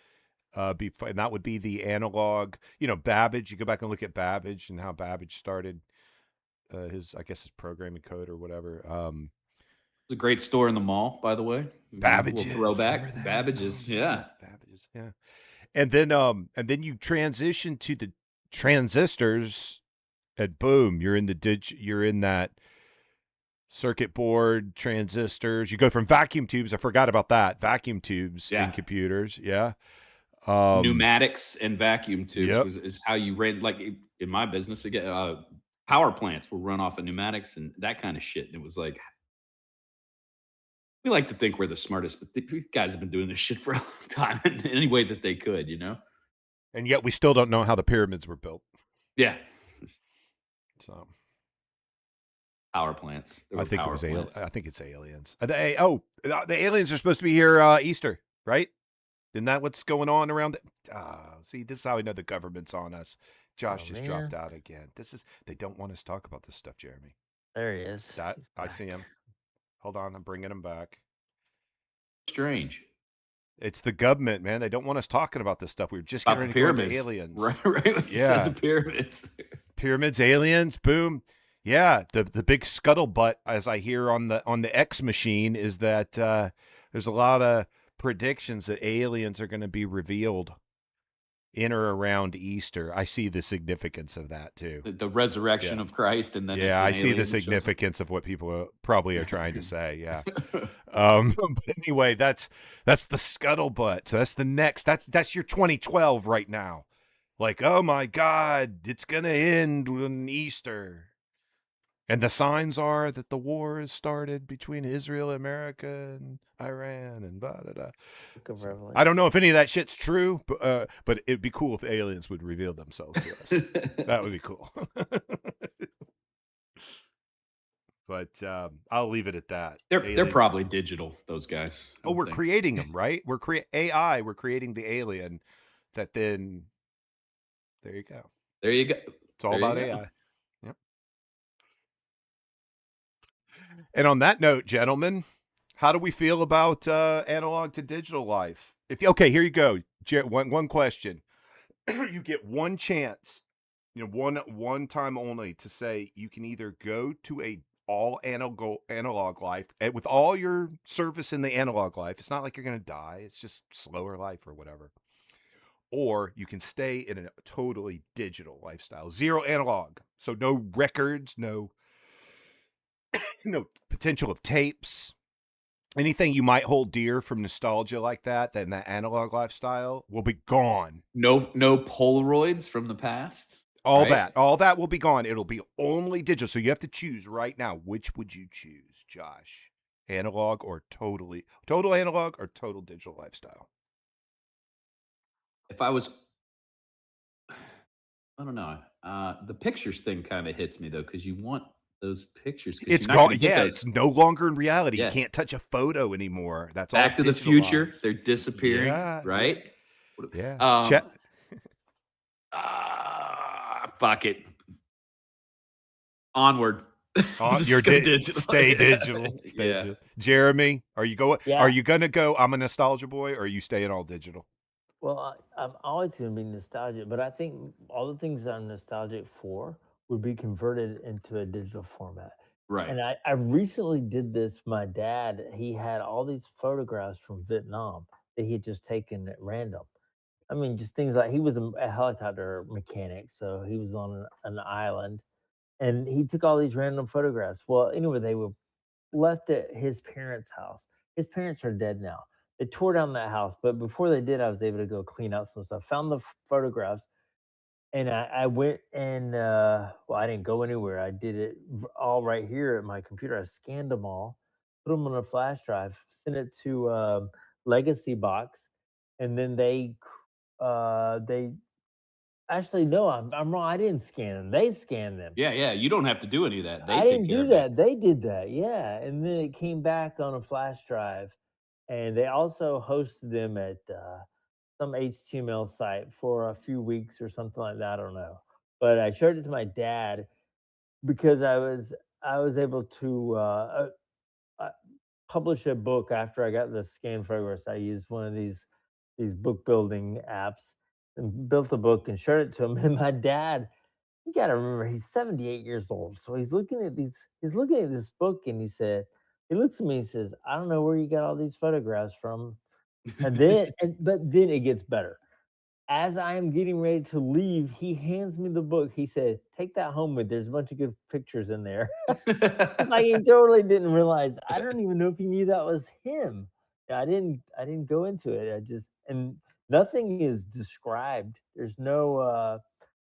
And that would be the analog. Babbage. You go back and look at Babbage and how Babbage started his programming code or whatever. It's a great store in the mall, by the way. Babbage's, Little throwback. remember that? Babbage's, yeah. Babbage's, yeah. And then you transition to the transistors, and boom, you're in you're in that circuit board, transistors. You go from vacuum tubes. I forgot about that. Vacuum tubes in Yeah. computers. Yeah. Pneumatics and vacuum tubes Yep. is how you ran. Like in my business, again, power plants will run off of pneumatics and that kind of shit. And it was like, we like to think we're the smartest, but these guys have been doing this shit for a long time in any way that they could, And yet we still don't know how the pyramids were built. Yeah. So Power plants. There I were think it power was plants. I think it's aliens. The aliens are supposed to be here Easter, right? Isn't that what's going on around it? See, this is how I know the government's on us. Josh just dropped out again. They don't want us to talk about this stuff, Jeremy. There he is. That He's I see back. him. Hold on, I'm bringing him back. Strange. It's the government, man. They don't want us talking about this stuff. We were just About getting the ready to go into pyramids. aliens. Right. When you Yeah. said the pyramids. Pyramids, aliens, boom. Yeah, the big scuttlebutt, as I hear on the X machine, is that there's a lot of predictions that aliens are going to be revealed in or around Easter. I see the significance of that too. The resurrection Yeah. of Christ, and then it's Yeah, an I see alien the that shows up. significance of what people probably are trying to say. Yeah. But anyway, that's the scuttlebutt. So that's the next. That's your 2012 right now. Like, oh my God, it's gonna end on Easter. And the signs are that the war has started between Israel, America, and Iran, and blah, blah, blah. Book of So, I Revelation. don't know if any of that shit's true, but it'd be cool if aliens would reveal themselves to us. That would be cool. But I'll leave it at that. They're Aliens- probably digital, those guys. I Oh, would we're think. creating them, right? We're AI. We're creating the alien that then. There you go. There you go. It's all There you about go. AI. Yep. And on that note, gentlemen, how do we feel about analog to digital life? Okay, here you go. One question. You get one chance, one time only to say you can either go to a all analog life with all your service in the analog life. It's not like you're going to die. It's just slower life or whatever. Or you can stay in a totally digital lifestyle, zero analog. So no records, no potential of tapes, anything you might hold dear from nostalgia like that, then that analog lifestyle will be gone. No Polaroids from the past. All Right. that will be gone. It'll be only digital. So you have to choose right now. Which would you choose, Josh? Analog or total analog or total digital lifestyle? If I was, I don't know. The pictures thing kind of hits me though, because you want those pictures. 'cause It's you're not gone. gonna get Yeah, those. it's no longer in reality. Yeah. You can't touch a photo anymore. That's Back all to the Future. digitalized. They're disappearing. Yeah. Right. Yeah. Fuck it. Onward. Just You're go digital. Stay digital. Stay Yeah. digital. Jeremy, are you going? Yeah. Are you gonna go? I'm a nostalgia boy, or are you staying all digital? Well, I'm always going to be nostalgic, but I think all the things I'm nostalgic for would be converted into a digital format. Right. And I recently did this. My dad, he had all these photographs from Vietnam that he had just taken at random. I mean, just things like he was a helicopter mechanic, so he was on an island, and he took all these random photographs. Well, anyway, they were left at his parents' house. His parents are dead now. They tore down that house, but before they did, I was able to go clean out some stuff. Found the photographs, and I went and well, I didn't go anywhere. I did it all right here at my computer. I scanned them all, put them on a flash drive, sent it to Legacy Box, and then they actually no, I'm wrong. I didn't scan them. They scanned them. Yeah, yeah. You don't have to do any of that. They I take didn't care do of that. They did that. Yeah, and then it came back on a flash drive, and they also hosted them at some HTML site for a few weeks or something like that. I don't know, but I showed it to my dad because I was able to uh, publish a book after I got the scan photographs. I used one of these book building apps and built a book and showed it to him. And my dad, you got to remember, he's 78 years old, so he's looking at this book, and he looks at me and says, "I don't know where you got all these photographs from." But then it gets better. As I am getting ready to leave, he hands me the book. He said, "Take that home with. There's a bunch of good pictures in there." It's like he totally didn't realize. I don't even know if he knew that was him. Yeah, I didn't go into it. And nothing is described. There's no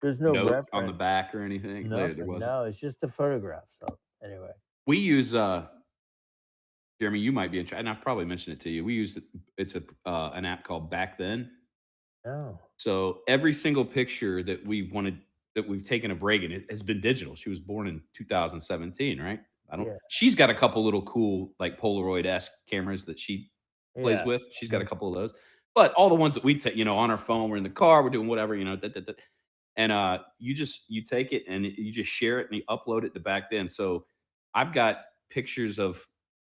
Note on the reference. back or anything. There Nothing. wasn't. No, it's just a photograph. So anyway. We use Jeremy, you might be interested, and I've probably mentioned it to you. We use it's an app called Back Then. Oh. So every single picture that we've taken of Reagan it has been digital. She was born in 2017, right? Yeah. She's got a couple little cool like Polaroid-esque cameras that she plays Yeah. with. She's got a couple of those. But all the ones that we take, on our phone, we're in the car, we're doing whatever, and you take it and you just share it and you upload it to Back Then. So I've got pictures of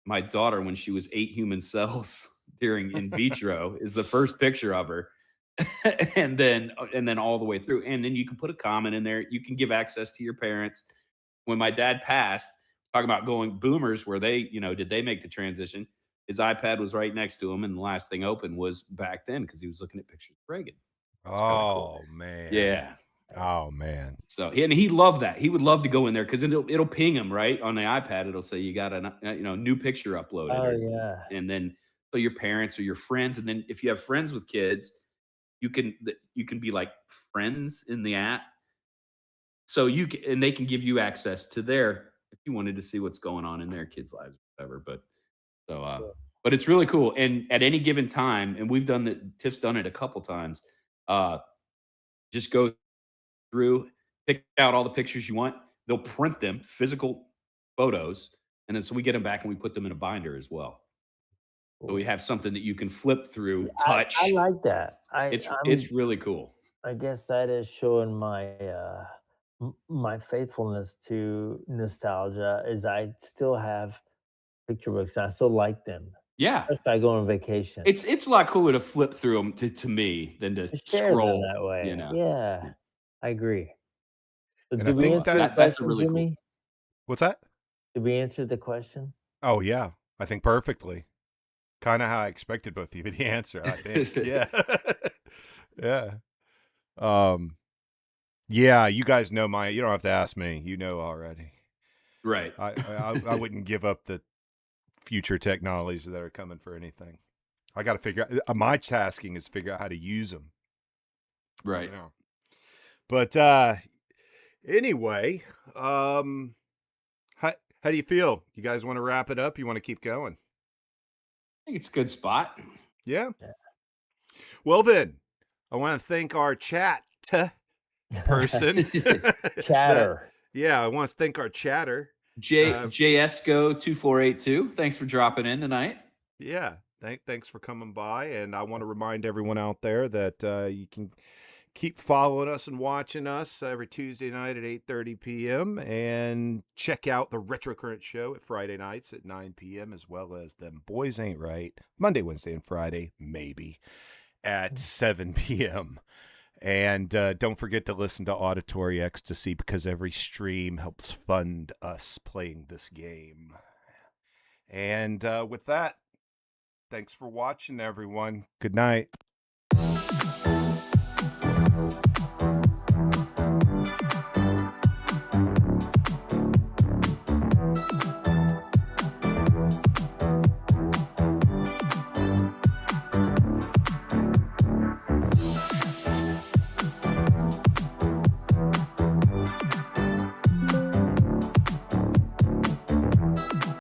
my daughter when she was 8 human cells during in vitro is the first picture of her. and then all the way through. And then you can put a comment in there. You can give access to your parents. When my dad passed, talking about going boomers, where they, did they make the transition? His iPad was right next to him, and the last thing open was Back Then because he was looking at pictures of Reagan. Oh man. Yeah. Oh man. So and he loved that. He would love to go in there because it'll ping him right on the iPad. It'll say you got a new picture uploaded. Oh yeah. And then so your parents or your friends, and then if you have friends with kids, you can be like friends in the app. So and they can give you access to if you wanted to see what's going on in their kids' lives, whatever. But it's really cool. And at any given time, and Tiff's done it a couple times, just go through, pick out all the pictures you want. They'll print them, physical photos, and then so we get them back and we put them in a binder as well. So we have something that you can flip through, touch. I like that. It's really cool. I guess that is showing my my faithfulness to nostalgia. Is I still have picture books and I still like them. Yeah. If I go on vacation, It's a lot cooler to flip through them to me than to share them scroll that way. Yeah, I agree. So And did I we think answer the that's question, really cool. Jimmy? What's that? Did we answer the question? Oh yeah, I think perfectly. Kind of how I expected both of you to answer. I think. Yeah. Yeah. Yeah. You guys know you don't have to ask me. You know already. Right. I wouldn't give up the future technologies that are coming for anything. I got to figure out. My tasking is to figure out how to use them. Right. Yeah. But anyway, how do you feel? You guys want to wrap it up? You want to keep going? I think it's a good spot. Yeah. Well then, I want to thank our chat person. Chatter. Yeah, I want to thank our chatter. JSco 2482. Thanks for dropping in tonight. Yeah. Thanks for coming by. And I want to remind everyone out there that you can keep following us and watching us every Tuesday night at 8:30 p.m. and check out the Retro Current Show at Friday nights at 9 p.m. as well as Them Boys Ain't Right Monday, Wednesday, and Friday, maybe, at 7 p.m. And don't forget to listen to Auditory Ecstasy because every stream helps fund us playing this game. And with that, thanks for watching, everyone. Good night.